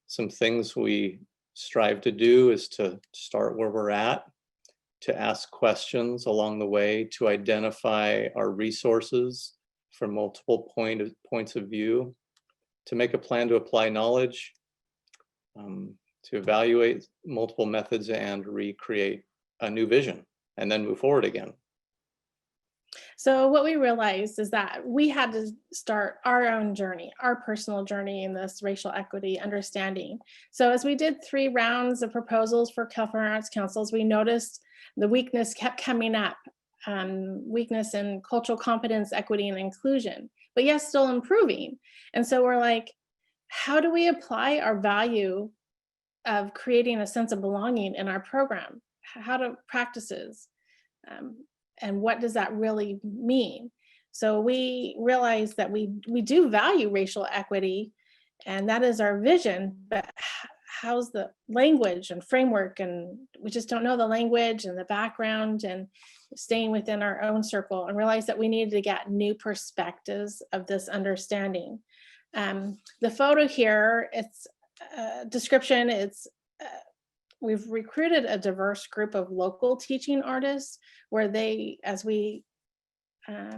Some things we strive to do is to start where we're at, to ask questions along the way, to identify our resources from multiple points of view, to make a plan to apply knowledge, to evaluate multiple methods and recreate a new vision, and then move forward again. So what we realized is that we had to start our own journey, our personal journey in this racial equity understanding. So as we did 3 rounds of proposals for California Arts Councils, we noticed the weakness kept coming up, weakness in cultural competence, equity, and inclusion, but yes, still improving. And so we're like, how do we apply our value of creating a sense of belonging in our program? How do practices? And what does that really mean? So we realized that we do value racial equity, and that is our vision, but how's the language and framework? And we just don't know the language and the background, and staying within our own circle, and realized that we needed to get new perspectives of this understanding. The photo here, it's description, we've recruited a diverse group of local teaching artists where as we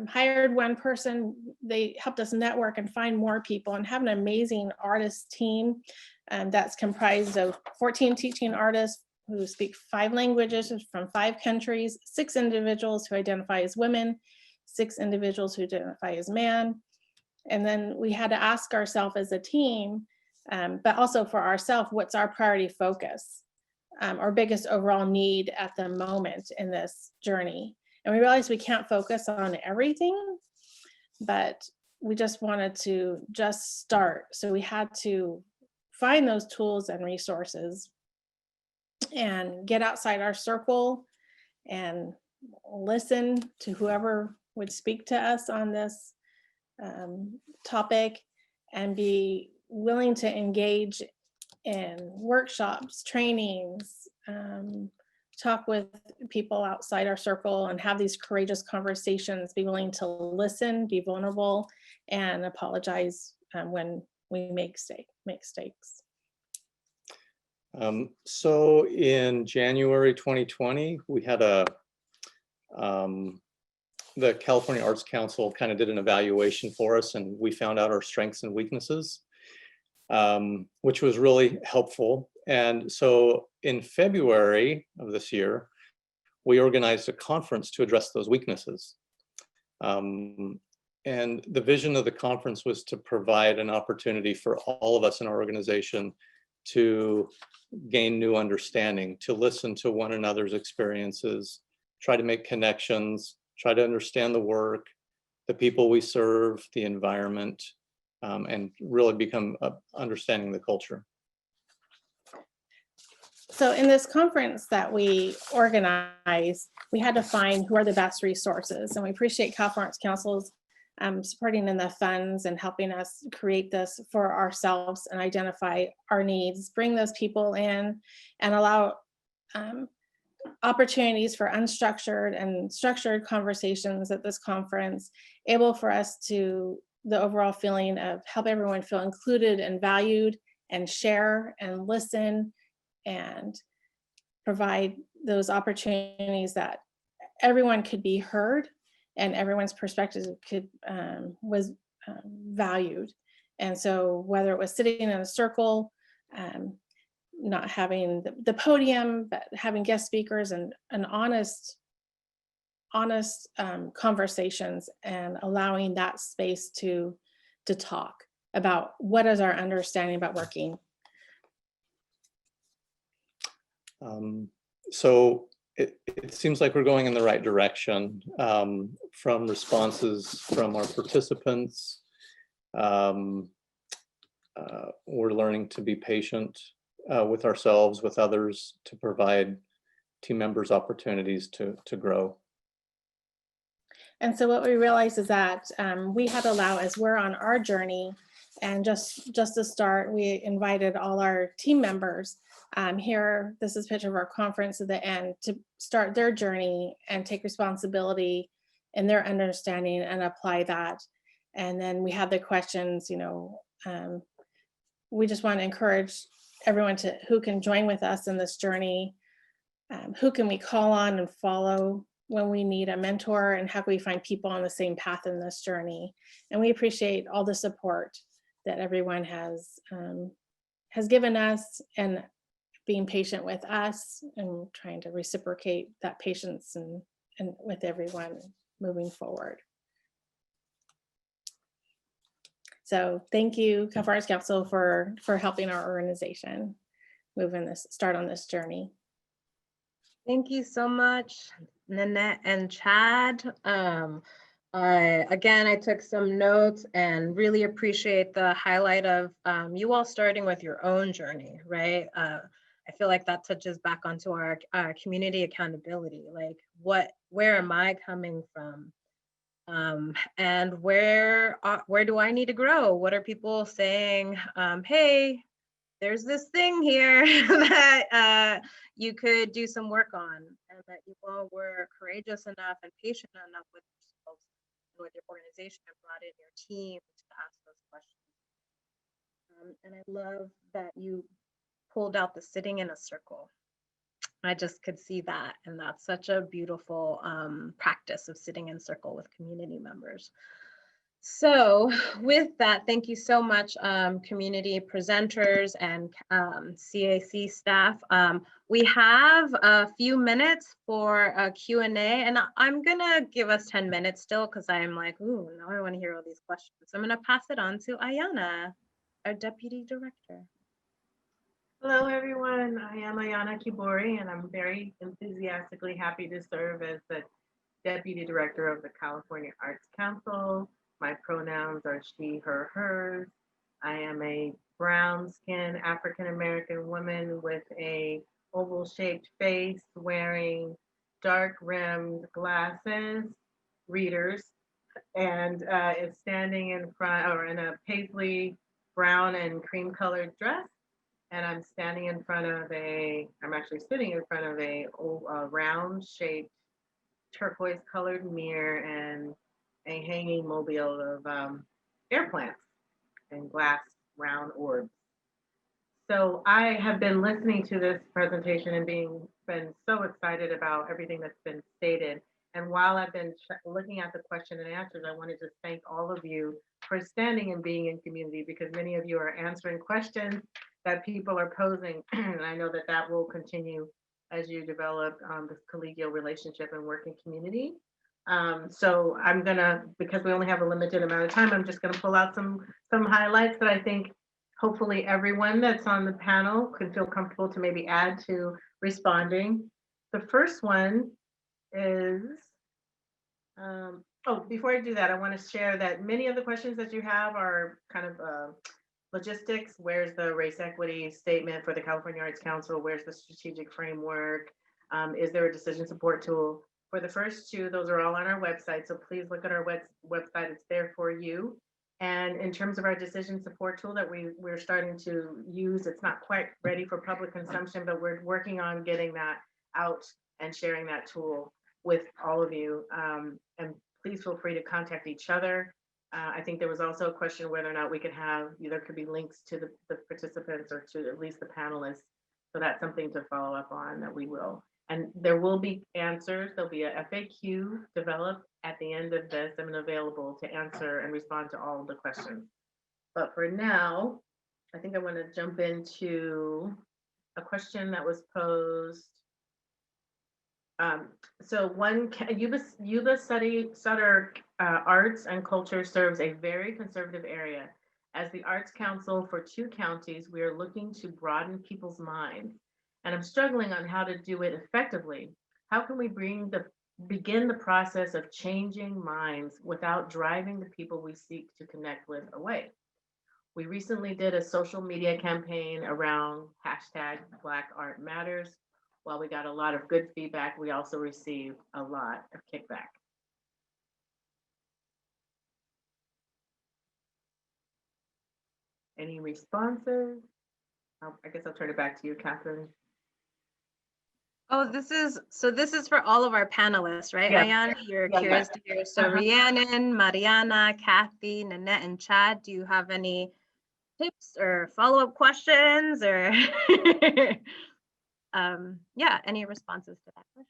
hired one person, they helped us network and find more people and have an amazing artist team that's comprised of 14 teaching artists who speak 5 languages from 5 countries, 6 individuals who identify as women, 6 individuals who identify as man. And then we had to ask ourselves as a team, but also for ourselves, what's our priority focus? Our biggest overall need at the moment in this journey. And we realized we can't focus on everything, but we just wanted to just start. So we had to find those tools and resources and get outside our circle and listen to whoever would speak to us on this topic, and be willing to engage in workshops, trainings, talk with people outside our circle and have these courageous conversations, be willing to listen, be vulnerable, and apologize when we make mistakes. So in January 2020, we had the California Arts Council kind of did an evaluation for us, and we found out our strengths and weaknesses, which was really helpful. And so in February of this year, we organized a conference to address those weaknesses. And the vision of the conference was to provide an opportunity for all of us in our organization to gain new understanding, to listen to one another's experiences, try to make connections, try to understand the work, the people we serve, the environment, and really become understanding the culture. So in this conference that we organized, we had to find who are the best resources, and we appreciate California Arts Council's supporting in the funds and helping us create this for ourselves and identify our needs, bring those people in, and allow opportunities for unstructured and structured conversations at this conference, able for us to, the overall feeling of help everyone feel included and valued and share and listen and provide those opportunities that everyone could be heard and everyone's perspective was valued. And so whether it was sitting in a circle, not having the podium, but having guest speakers and honest conversations, and allowing that space to talk about what is our understanding about working. So it seems like we're going in the right direction from responses from our participants. We're learning to be patient with ourselves, with others, to provide team members opportunities to grow. And so what we realized is that we had to allow, as we're on our journey, and just to start, we invited all our team members here. This is a picture of our conference at the end, to start their journey and take responsibility in their understanding and apply that. And then we have the questions, we just want to encourage everyone who can join with us in this journey. Who can we call on and follow when we need a mentor, and how can we find people on the same path in this journey? And we appreciate all the support that everyone has given us, and being patient with us and trying to reciprocate that patience and with everyone moving forward. So thank you, California Arts Council, for helping our organization start on this journey. Thank you so much, Nanette and Chad. Again, I took some notes and really appreciate the highlight of you all starting with your own journey, right? I feel like that touches back onto our community accountability. Like, where am I coming from? And where do I need to grow? What are people saying? Hey, there's this thing here that you could do some work on, and that you all were courageous enough and patient enough with yourselves and with your organization, and brought in your team to ask those questions. And I love that you pulled out the sitting in a circle. I just could see that, and that's such a beautiful practice of sitting in circle with community members. So with that, thank you so much, community presenters and CAC staff. We have a few minutes for a Q&A, and I'm gonna give us 10 minutes still, because I'm like, ooh, now I want to hear all these questions. So I'm gonna pass it on to Ayana, our Deputy Director. Hello, everyone. I am Ayana Kibori, and I'm very enthusiastically happy to serve as the Deputy Director of the California Arts Council. My pronouns are she, her, hers. I am a brown-skinned African-American woman with a oval-shaped face, wearing dark-rimmed glasses, readers, and is standing in front, or in a paisley brown and cream-colored dress. And I'm standing in front of I'm actually sitting in front of a round-shaped turquoise-colored mirror and a hanging mobile of air plants and glass round orbs. So I have been listening to this presentation and been so excited about everything that's been stated. And while I've been looking at the question and answers, I wanted to thank all of you for standing and being in community, because many of you are answering questions that people are posing. And I know that that will continue as you develop this collegial relationship and work in community. So I'm gonna, because we only have a limited amount of time, I'm just gonna pull out some highlights that I think hopefully everyone that's on the panel could feel comfortable to maybe add to responding. The first one is, oh, before I do that, I want to share that many of the questions that you have are kind of logistics. Where's the race equity statement for the California Arts Council? Where's the strategic framework? Is there a decision support tool? For the first two, those are all on our website, so please look at our website. It's there for you. And in terms of our decision support tool that we're starting to use, it's not quite ready for public consumption, but we're working on getting that out and sharing that tool with all of you. And please feel free to contact each other. I think there was also a question whether or not we could have, there could be links to the participants or to at least the panelists. So that's something to follow up on, that we will. And there will be answers. There'll be a FAQ developed at the end of this and available to answer and respond to all of the questions. But for now, I think I want to jump into a question that was posed. So one, Yuba Sutter Arts and Culture serves a very conservative area. As the Arts Council for 2 counties, we are looking to broaden people's minds. And I'm struggling on how to do it effectively. How can we begin the process of changing minds without driving the people we seek to connect with away? We recently did a social media campaign around hashtag Black Art Matters. While we got a lot of good feedback, we also received a lot of kickback. Any responses? I guess I'll turn it back to you, Catherine. Oh, this is for all of our panelists, right? Yeah. Ayana, you're Yeah, curious to hear. So Rhiannon, Mariana, Kathy, Nanette, and Chad, do you have any tips or follow-up questions, or yeah, any responses to that question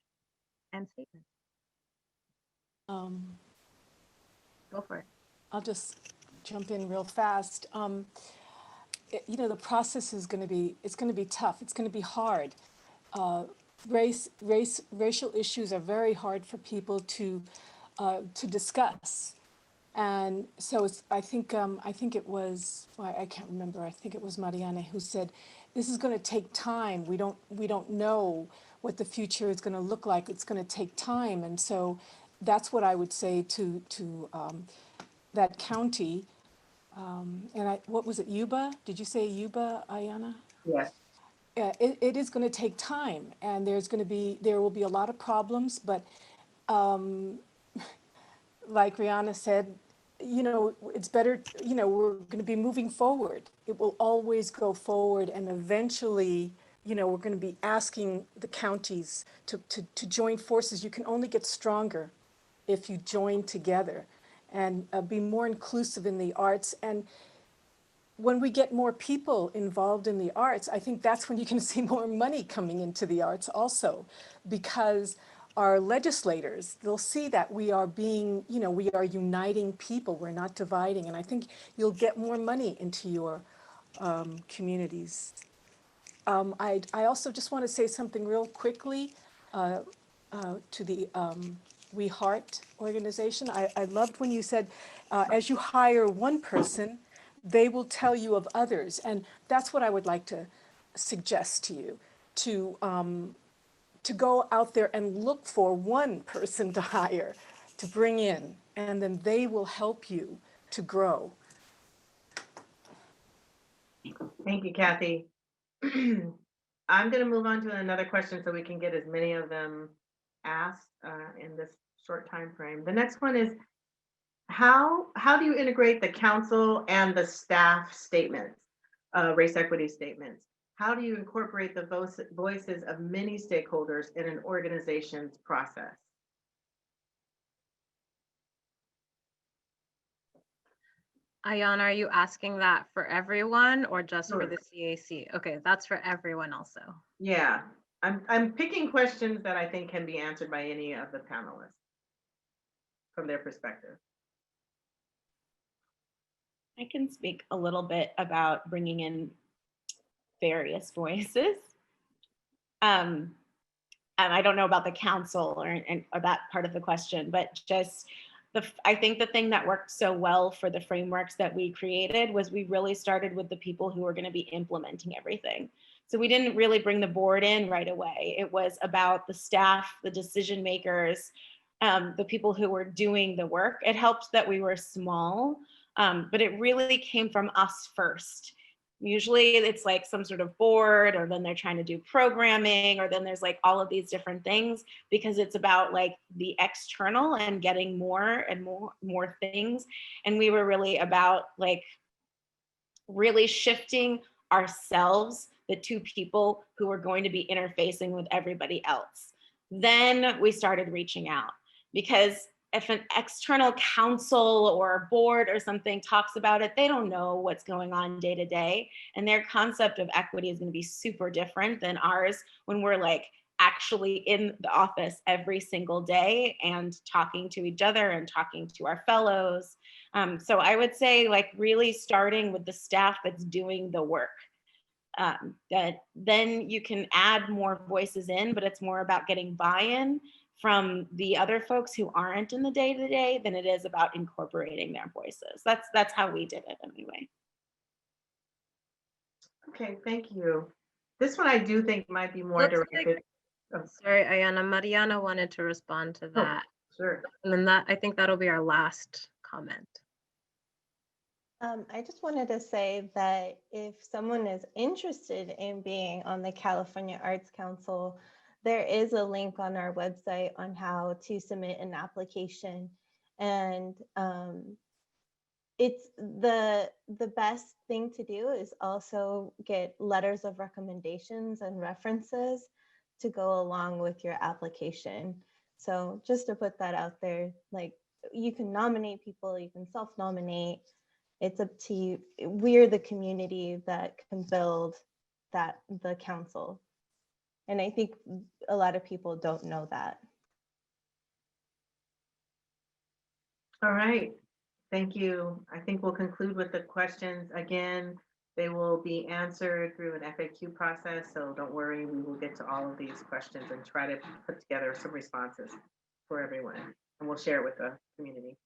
and statement? Go for it. I'll just jump in real fast. You know, the process is going to be, it's going to be tough. It's going to be hard. Racial issues are very hard for people to discuss. And so I think it was, I can't remember, I think it was Mariana who said, this is going to take time. We don't know what the future is going to look like. It's going to take time. And so that's what I would say to that county. And what was it, Yuba? Did you say Yuba, Ayana? Yes. Yeah, it is going to take time, and there will be a lot of problems, but like Rihanna said, you know, it's better, you know, we're going to be moving forward. It will always go forward, and eventually, you know, we're going to be asking the counties to join forces. You can only get stronger if you join together and be more inclusive in the arts. And when we get more people involved in the arts, I think that's when you can see more money coming into the arts also, because our legislators, they'll see that we are being, you know, we are uniting people, we're not dividing, and I think you'll get more money into your communities. I also just want to say something real quickly to the We Heart organization. I loved when you said, as you hire one person, they will tell you of others. And that's what I would like to suggest to you, to go out there and look for one person to hire, to bring in, and then they will help you to grow. Thank you, Kathy. I'm going to move on to another question so we can get as many of them asked in this short time frame. The next one is, how do you integrate the council and the staff statements, race equity statements? How do you incorporate the voices of many stakeholders in an organization's process? Ayana, are you asking that for everyone or just for Sure. the CAC? Okay, that's for everyone also. Yeah, I'm picking questions that I think can be answered by any of the panelists from their perspective. I can speak a little bit about bringing in various voices. And I don't know about the council or that part of the question, but just I think the thing that worked so well for the frameworks that we created was we really started with the people who were going to be implementing everything. So we didn't really bring the board in right away. It was about the staff, the decision makers, the people who were doing the work. It helped that we were small, but it really came from us first. Usually it's like some sort of board, or then they're trying to do programming, or then there's like all of these different things, because it's about like the external and getting more and more things. And we were really about like really shifting ourselves, the two people who were going to be interfacing with everybody else. Then we started reaching out, because if an external council or a board or something talks about it, they don't know what's going on day to day. And their concept of equity is going to be super different than ours when we're like actually in the office every single day and talking to each other and talking to our fellows. So I would say like really starting with the staff that's doing the work. That then you can add more voices in, but it's more about getting buy-in from the other folks who aren't in the day-to-day than it is about incorporating their voices. That's how we did it anyway. Okay, thank you. This one I do think might be more Looks like- directed. Sorry, Ayana, Mariana wanted to respond to that. Sure. And then I think that'll be our last comment. I just wanted to say that if someone is interested in being on the California Arts Council, there is a link on our website on how to submit an application. And it's the best thing to do is also get letters of recommendations and references to go along with your application. So just to put that out there, like you can nominate people, you can self-nominate. It's up to you. We're the community that can build the council. And I think a lot of people don't know that. All right, thank you. I think we'll conclude with the questions. Again, they will be answered through an FAQ process, so don't worry, we will get to all of these questions and try to put together some responses for everyone, and we'll share it with the community.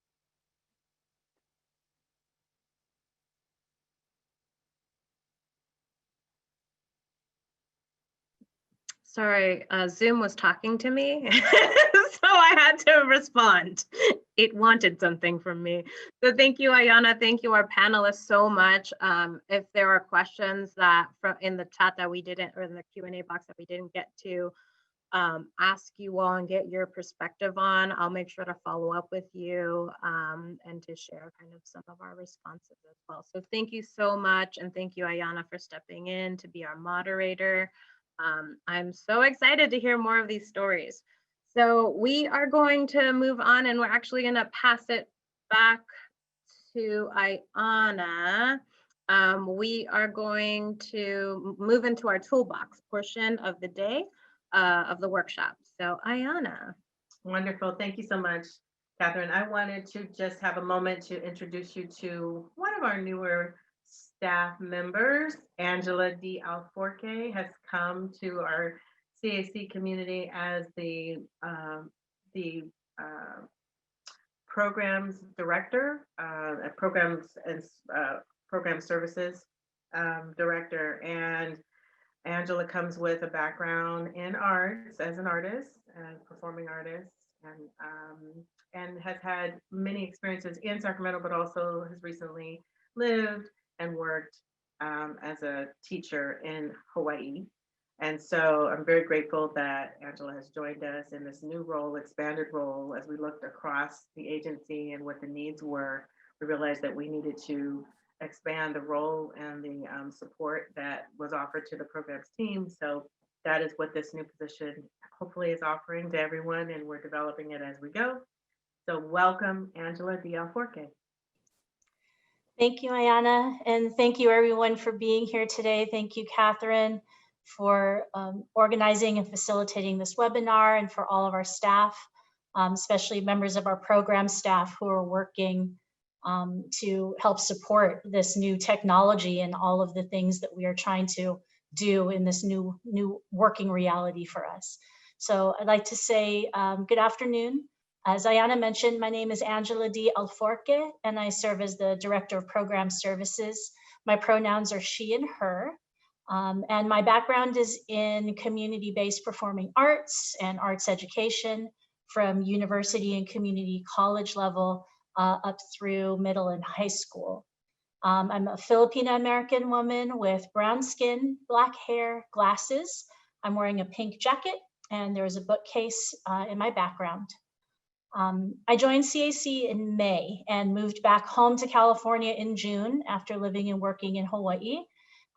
Sorry, Zoom was talking to me, so I had to respond. It wanted something from me. So thank you, Ayana. Thank you, our panelists, so much. If there are questions that in the chat that we didn't, or in the Q&A box that we didn't get to ask you all and get your perspective on, I'll make sure to follow up with you and to share kind of some of our responses as well. So thank you so much. And thank you, Ayana, for stepping in to be our moderator. I'm so excited to hear more of these stories. So we are going to move on, and we're actually going to pass it back to Ayana. We are going to move into our toolbox portion of the day of the workshop. So Ayana. Wonderful, thank you so much, Catherine. I wanted to just have a moment to introduce you to one of our newer staff members. Angela D. Alforque has come to our CAC community as the programs director, programs and program services director. And Angela comes with a background in arts as an artist and performing artist, and has had many experiences in Sacramento, but also has recently lived and worked as a teacher in Hawaii. And so I'm very grateful that Angela has joined us in this new role, expanded role. As we looked across the agency and what the needs were, we realized that we needed to expand the role and the support that was offered to the programs team. So that is what this new position hopefully is offering to everyone, and we're developing it as we go. So welcome, Angela D. Alforque. Thank you, Mariana, and thank you everyone for being here today. Thank you, Catherine, for organizing and facilitating this webinar, and for all of our staff, especially members of our program staff who are working to help support this new technology and all of the things that we are trying to do in this new working reality for us. So I'd like to say good afternoon. As Ayana mentioned, my name is Angela D. Alforque, and I serve as the Director of Program Services. My pronouns are she and her. And my background is in community-based performing arts and arts education from university and community college level up through middle and high school. I'm a Filipino-American woman with brown skin, black hair, glasses. I'm wearing a pink jacket, and there's a bookcase in my background. I joined CAC in May and moved back home to California in June after living and working in Hawaii.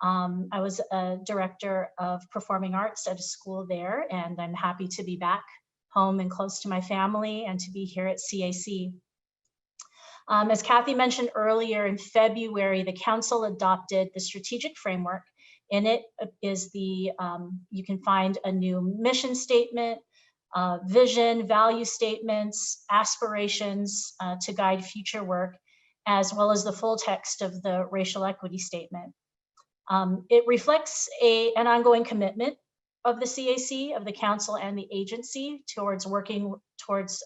I was a director of performing arts at a school there, and I'm happy to be back home and close to my family and to be here at CAC. As Kathy mentioned earlier, in February, the council adopted the strategic framework. In it is the, you can find a new mission statement, vision, value statements, aspirations to guide future work, as well as the full text of the racial equity statement. It reflects an ongoing commitment of the CAC, of the council and the agency towards working towards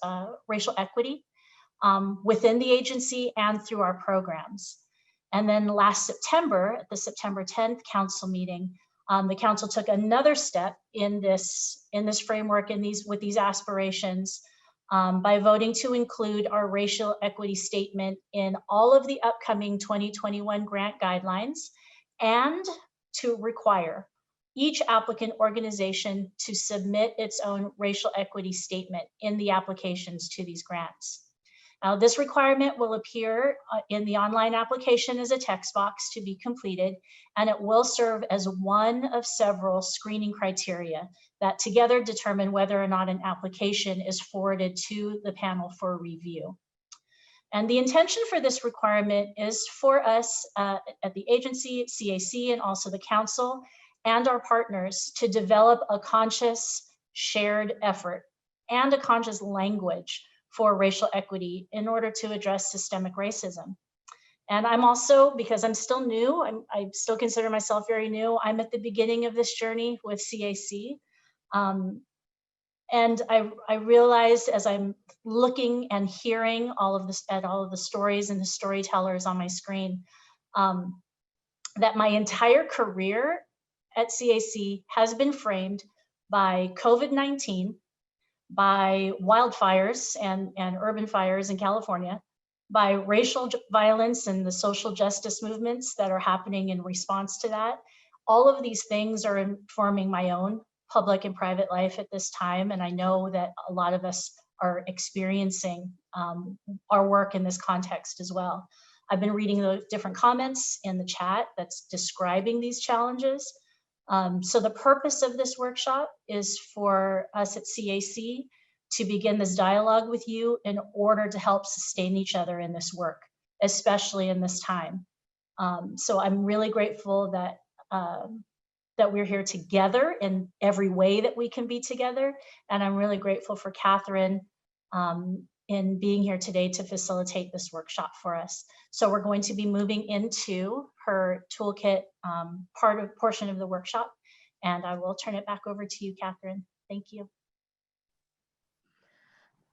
racial equity within the agency and through our programs. And then last September, at the September 10th council meeting, the council took another step in this framework and with these aspirations by voting to include our racial equity statement in all of the upcoming 2021 grant guidelines, and to require each applicant organization to submit its own racial equity statement in the applications to these grants. Now, this requirement will appear in the online application as a text box to be completed, and it will serve as one of several screening criteria that together determine whether or not an application is forwarded to the panel for review. And the intention for this requirement is for us at the agency, CAC, and also the council and our partners to develop a conscious shared effort and a conscious language for racial equity in order to address systemic racism. And I'm also, because I'm still new, I still consider myself very new, I'm at the beginning of this journey with CAC. And I realized as I'm looking and hearing all of this, at all of the stories and the storytellers on my screen, that my entire career at CAC has been framed by COVID-19, by wildfires and urban fires in California, by racial violence and the social justice movements that are happening in response to that. All of these things are informing my own public and private life at this time, and I know that a lot of us are experiencing our work in this context as well. I've been reading the different comments in the chat that's describing these challenges. So the purpose of this workshop is for us at CAC to begin this dialogue with you in order to help sustain each other in this work, especially in this time. So I'm really grateful that that we're here together in every way that we can be together. And I'm really grateful for Catherine in being here today to facilitate this workshop for us. So we're going to be moving into her toolkit portion of the workshop, and I will turn it back over to you, Catherine. Thank you.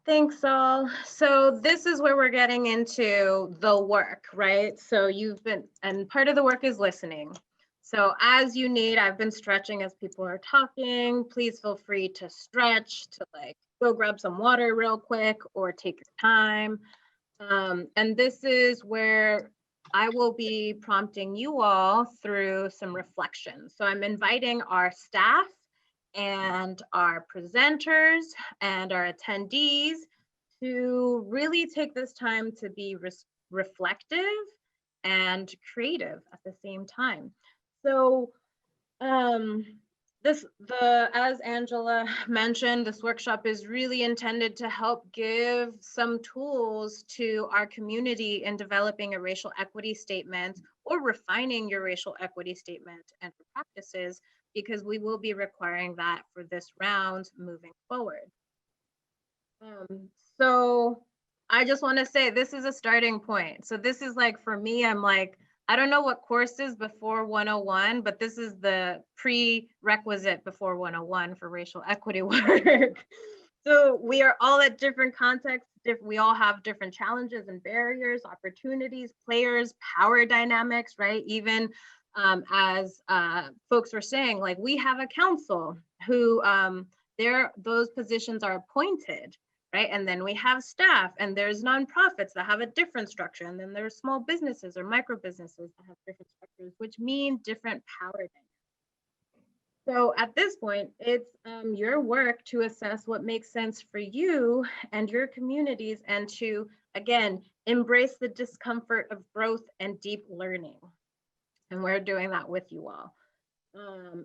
Thanks all. So this is where we're getting into the work, right? So you've been, and part of the work is listening. So as you need, I've been stretching as people are talking. Please feel free to stretch, to like go grab some water real quick or take your time. And this is where I will be prompting you all through some reflections. So I'm inviting our staff and our presenters and our attendees to really take this time to be reflective and creative at the same time. So as Angela mentioned, this workshop is really intended to help give some tools to our community in developing a racial equity statement or refining your racial equity statement and practices, because we will be requiring that for this round moving forward. So I just want to say this is a starting point. So this is like, for me, I'm like, I don't know what course is before 101, but this is the prerequisite before 101 for racial equity work. So we are all at different contexts. We all have different challenges and barriers, opportunities, players, power dynamics, right? Even as folks were saying, like, we have a council who those positions are appointed, right? And then we have staff, and there's nonprofits that have a different structure. And then there's small businesses or micro businesses that have different structures, which mean different power dynamics. So at this point, it's your work to assess what makes sense for you and your communities, and to, again, embrace the discomfort of growth and deep learning. And we're doing that with you all.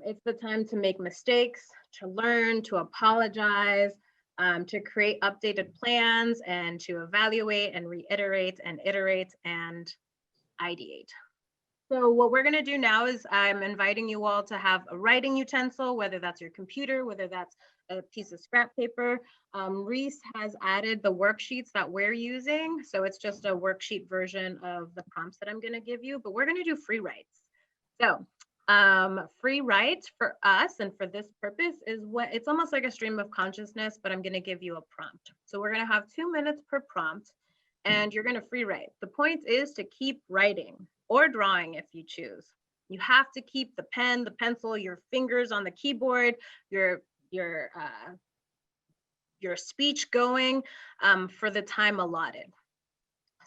It's the time to make mistakes, to learn, to apologize, to create updated plans, and to evaluate and reiterate and iterate and ideate. So what we're going to do now is I'm inviting you all to have a writing utensil, whether that's your computer, whether that's a piece of scrap paper. Reese has added the worksheets that we're using. So it's just a worksheet version of the prompts that I'm going to give you, but we're going to do free writes. So free write for us and for this purpose is it's almost like a stream of consciousness, but I'm going to give you a prompt. So we're going to have 2 minutes per prompt, and you're going to free write. The point is to keep writing or drawing if you choose. You have to keep the pen, the pencil, your fingers on the keyboard, your speech going for the time allotted.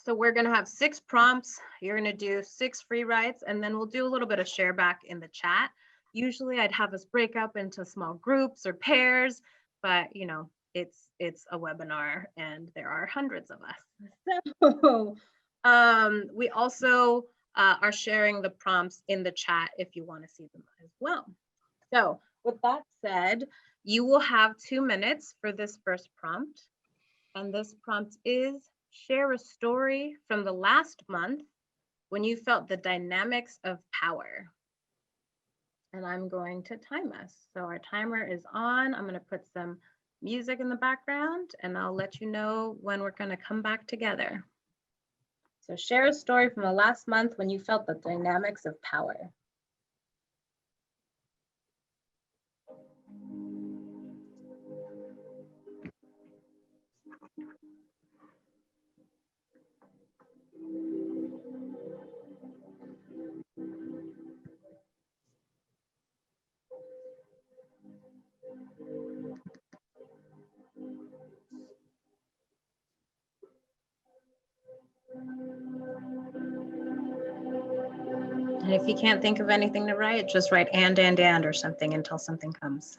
So we're going to have 6 prompts. You're going to do 6 free writes, and then we'll do a little bit of share back in the chat. Usually I'd have us break up into small groups or pairs, but you know, it's a webinar and there are hundreds of us. So we also are sharing the prompts in the chat if you want to see them as well. So with that said, you will have 2 minutes for this first prompt. And this prompt is: share a story from the last month when you felt the dynamics of power. And I'm going to time us. So our timer is on. I'm going to put some music in the background, and I'll let you know when we're going to come back together. So share a story from the last month when you felt the dynamics of power. And if you can't think of anything to write, just write and or something until something comes.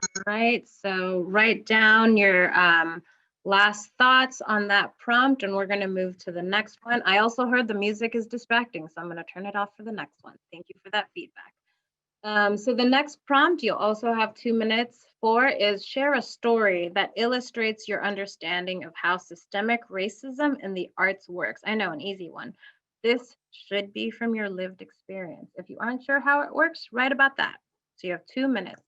All right, so write down your last thoughts on that prompt, and we're going to move to the next one. I also heard the music is distracting, so I'm going to turn it off for the next one. Thank you for that feedback. So the next prompt you'll also have 2 minutes for is share a story that illustrates your understanding of how systemic racism in the arts works. I know, an easy one. This should be from your lived experience. If you aren't sure how it works, write about that. So you have 2 minutes.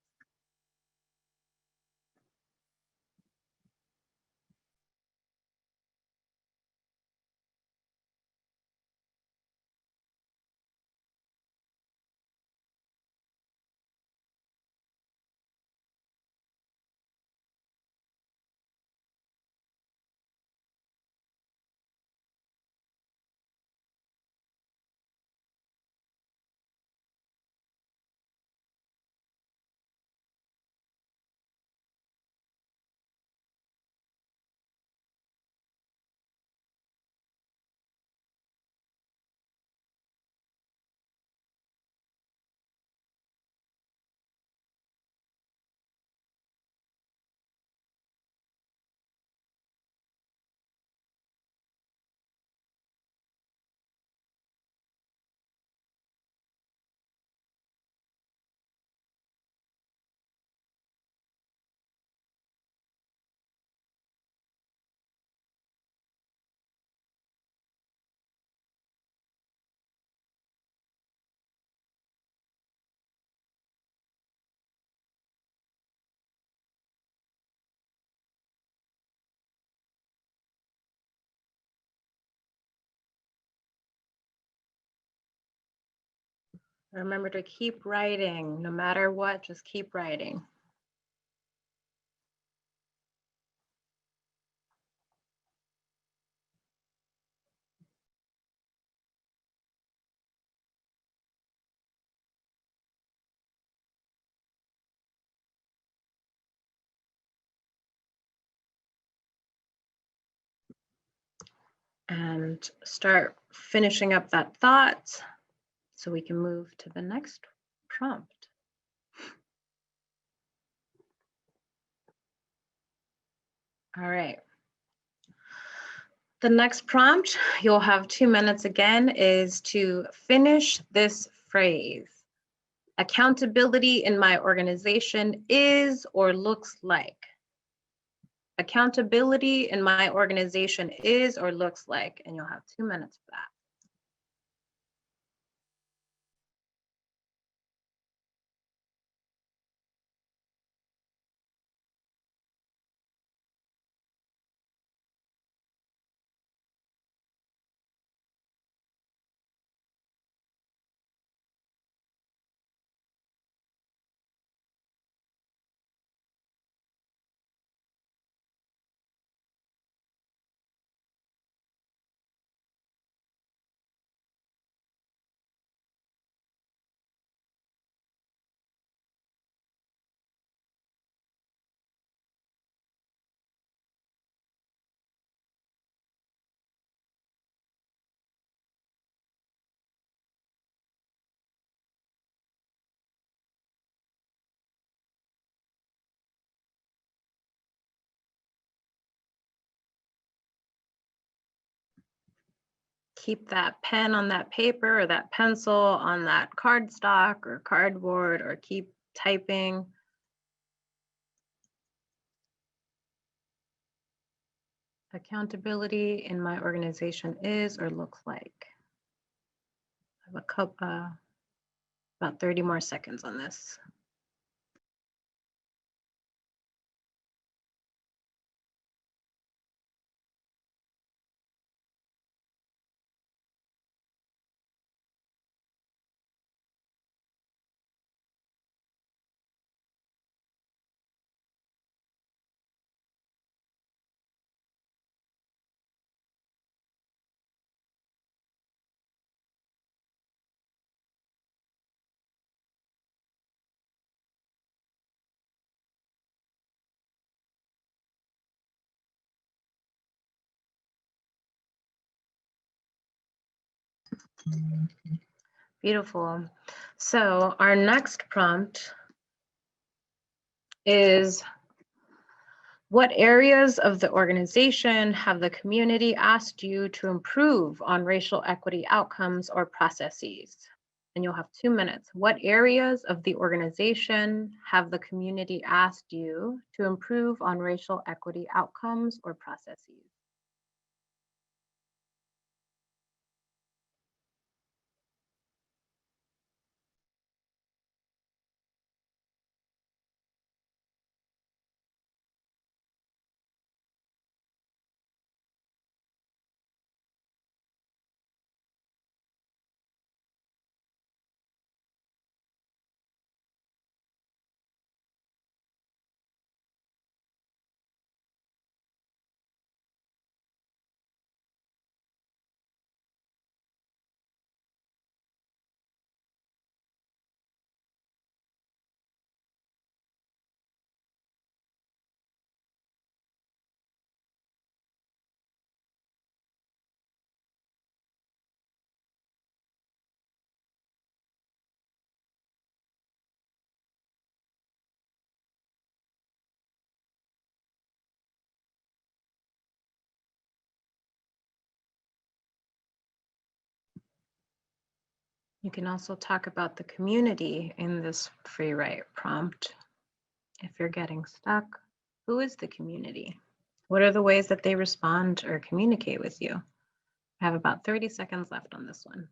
Remember to keep writing, no matter what, just keep writing. And start finishing up that thought so we can move to the next prompt. All right. The next prompt, you'll have 2 minutes again, is to finish this phrase. Accountability in my organization is or looks like. Accountability in my organization is or looks like, and you'll have 2 minutes for that. Keep that pen on that paper or that pencil on that cardstock or cardboard, or keep typing. Accountability in my organization is or looks like. I have a couple, about 30 more seconds on this. Beautiful. So our next prompt is, what areas of the organization have the community asked you to improve on racial equity outcomes or processes? And you'll have 2 minutes. What areas of the organization have the community asked you to improve on racial equity outcomes or processes? You can also talk about the community in this free write prompt. If you're getting stuck, who is the community? What are the ways that they respond or communicate with you? I have about 30 seconds left on this one.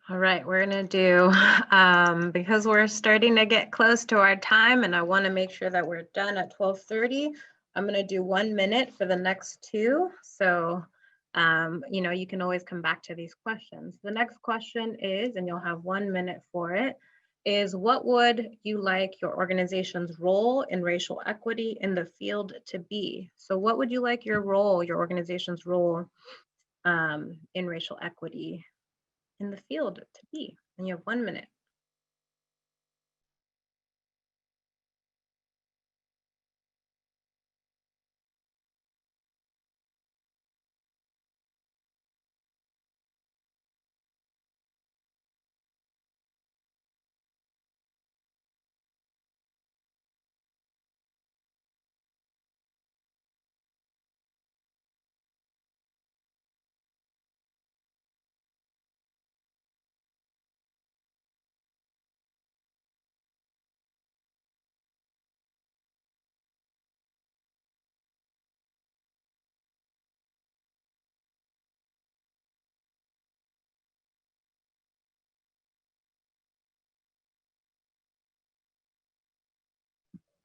All right, we're gonna do, because we're starting to get close to our time and I wanna make sure that we're done at 12:30, I'm gonna do 1 minute for the next two. So, you can always come back to these questions. The next question is, and you'll have 1 minute for it, is what would you like your organization's role in racial equity in the field to be? So what would you like your role, your organization's role in racial equity in the field to be? And you have 1 minute.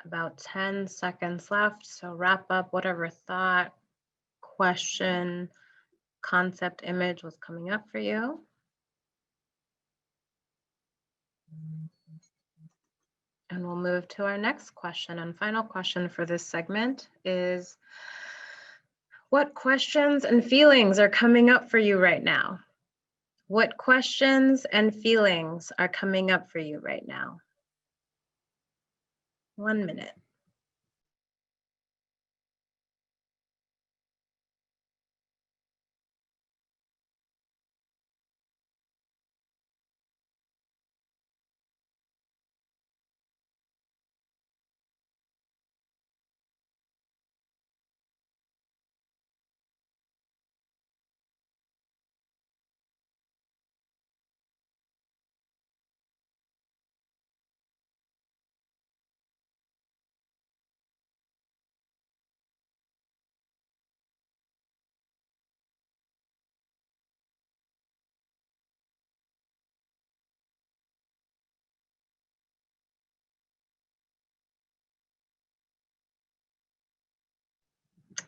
About 10 seconds left. So wrap up whatever thought, question, concept, image was coming up for you. And we'll move to our next question and final question for this segment is, what questions and feelings are coming up for you right now? What questions and feelings are coming up for you right now? 1 minute.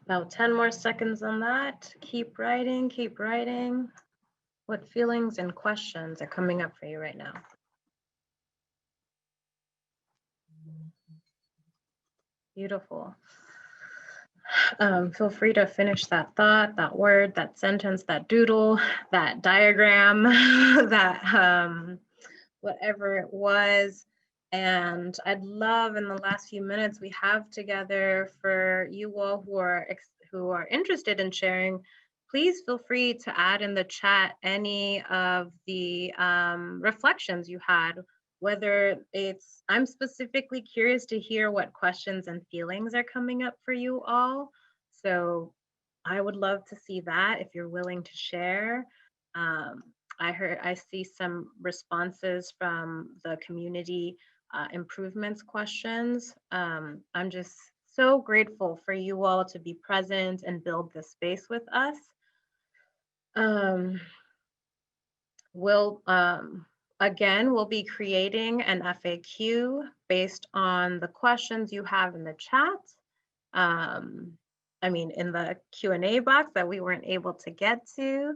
About 10 more seconds on that. Keep writing, keep writing. What feelings and questions are coming up for you right now? Beautiful. Feel free to finish that thought, that word, that sentence, that doodle, that diagram, that whatever it was. And I'd love in the last few minutes we have together for you all who are interested in sharing, please feel free to add in the chat any of the reflections you had, whether it's, I'm specifically curious to hear what questions and feelings are coming up for you all. So I would love to see that if you're willing to share. I see some responses from the community improvements questions. I'm just so grateful for you all to be present and build this space with us. Again, we'll be creating an FAQ based on the questions you have in the chat. I mean, in the Q&A box that we weren't able to get to.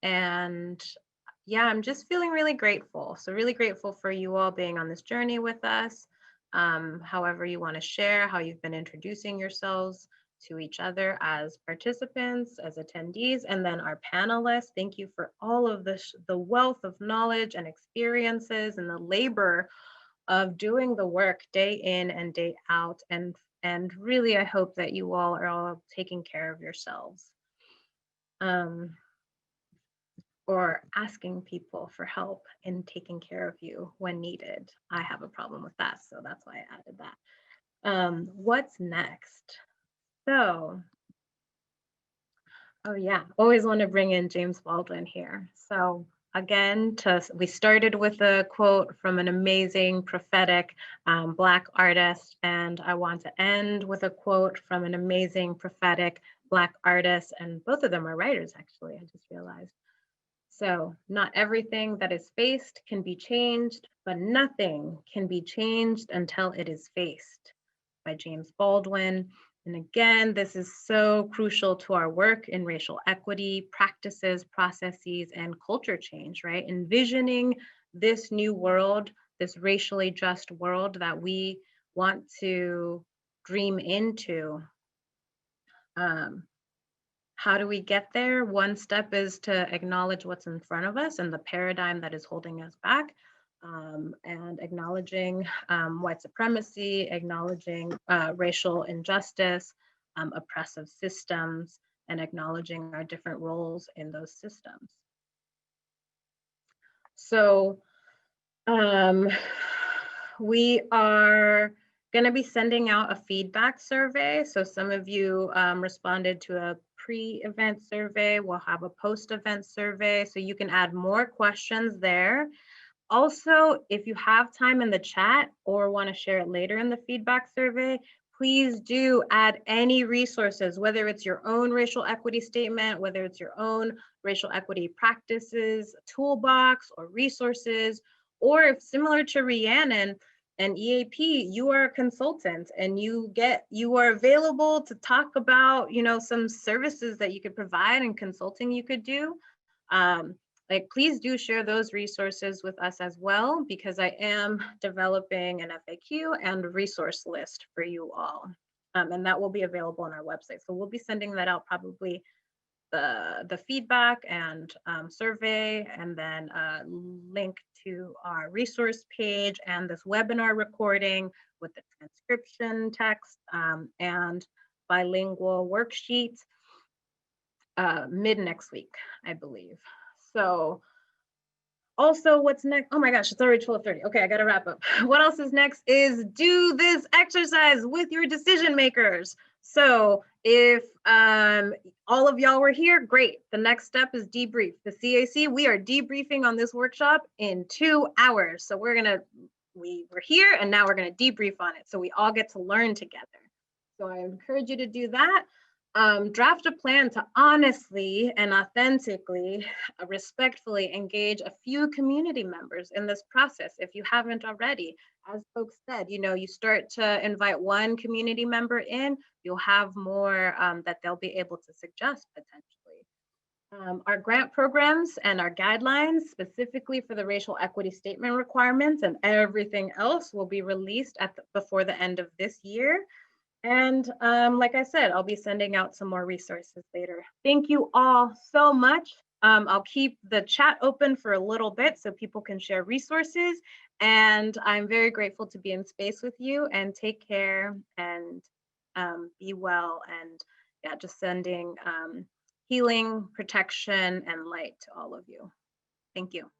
And yeah, I'm just feeling really grateful. So really grateful for you all being on this journey with us. However you want to share how you've been introducing yourselves to each other as participants, as attendees, and then our panelists. Thank you for all of this, the wealth of knowledge and experiences and the labor of doing the work day in and day out. And really, I hope that you all are all taking care of yourselves. Or asking people for help in taking care of you when needed. I have a problem with that, so that's why I added that. What's next? So, oh yeah, always want to bring in James Baldwin here. So again, we started with a quote from an amazing prophetic Black artist, and I want to end with a quote from an amazing prophetic Black artist, and both of them are writers actually, I just realized. So not everything that is faced can be changed, but nothing can be changed until it is faced, by James Baldwin. And again, this is so crucial to our work in racial equity, practices, processes, and culture change, right? Envisioning this new world, this racially just world that we want to dream into. How do we get there? One step is to acknowledge what's in front of us and the paradigm that is holding us back, and acknowledging white supremacy, acknowledging racial injustice, oppressive systems, and acknowledging our different roles in those systems. So we are going to be sending out a feedback survey. So some of you responded to a pre-event survey. We'll have a post-event survey, so you can add more questions there. Also, if you have time in the chat or want to share it later in the feedback survey, please do add any resources, whether it's your own racial equity statement, whether it's your own racial equity practices, toolbox, or resources, or if similar to Rhiannon and EAP, you are a consultant and you are available to talk about, some services that you could provide and consulting you could do. Like, please do share those resources with us as well, because I am developing an FAQ and a resource list for you all. And that will be available on our website. So we'll be sending that out, probably the feedback and survey, and then link to our resource page and this webinar recording with the transcription text and bilingual worksheet mid next week, I believe. So also, what's next? Oh my gosh, it's already 12:30. Okay, I gotta wrap up. What else is next is do this exercise with your decision makers. So if all of y'all were here, great. The next step is debrief. The CAC, we are debriefing on this workshop in 2 hours. So we're here and now we're gonna debrief on it. So we all get to learn together. So I encourage you to do that. Draft a plan to honestly and authentically, respectfully engage a few community members in this process if you haven't already. As folks said, you start to invite one community member in, you'll have more that they'll be able to suggest potentially. Our grant programs and our guidelines specifically for the racial equity statement requirements and everything else will be released before the end of this year. And like I said, I'll be sending out some more resources later. Thank you all so much. I'll keep the chat open for a little bit so people can share resources. And I'm very grateful to be in space with you, and take care and be well. And yeah, just sending healing, protection, and light to all of you. Thank you.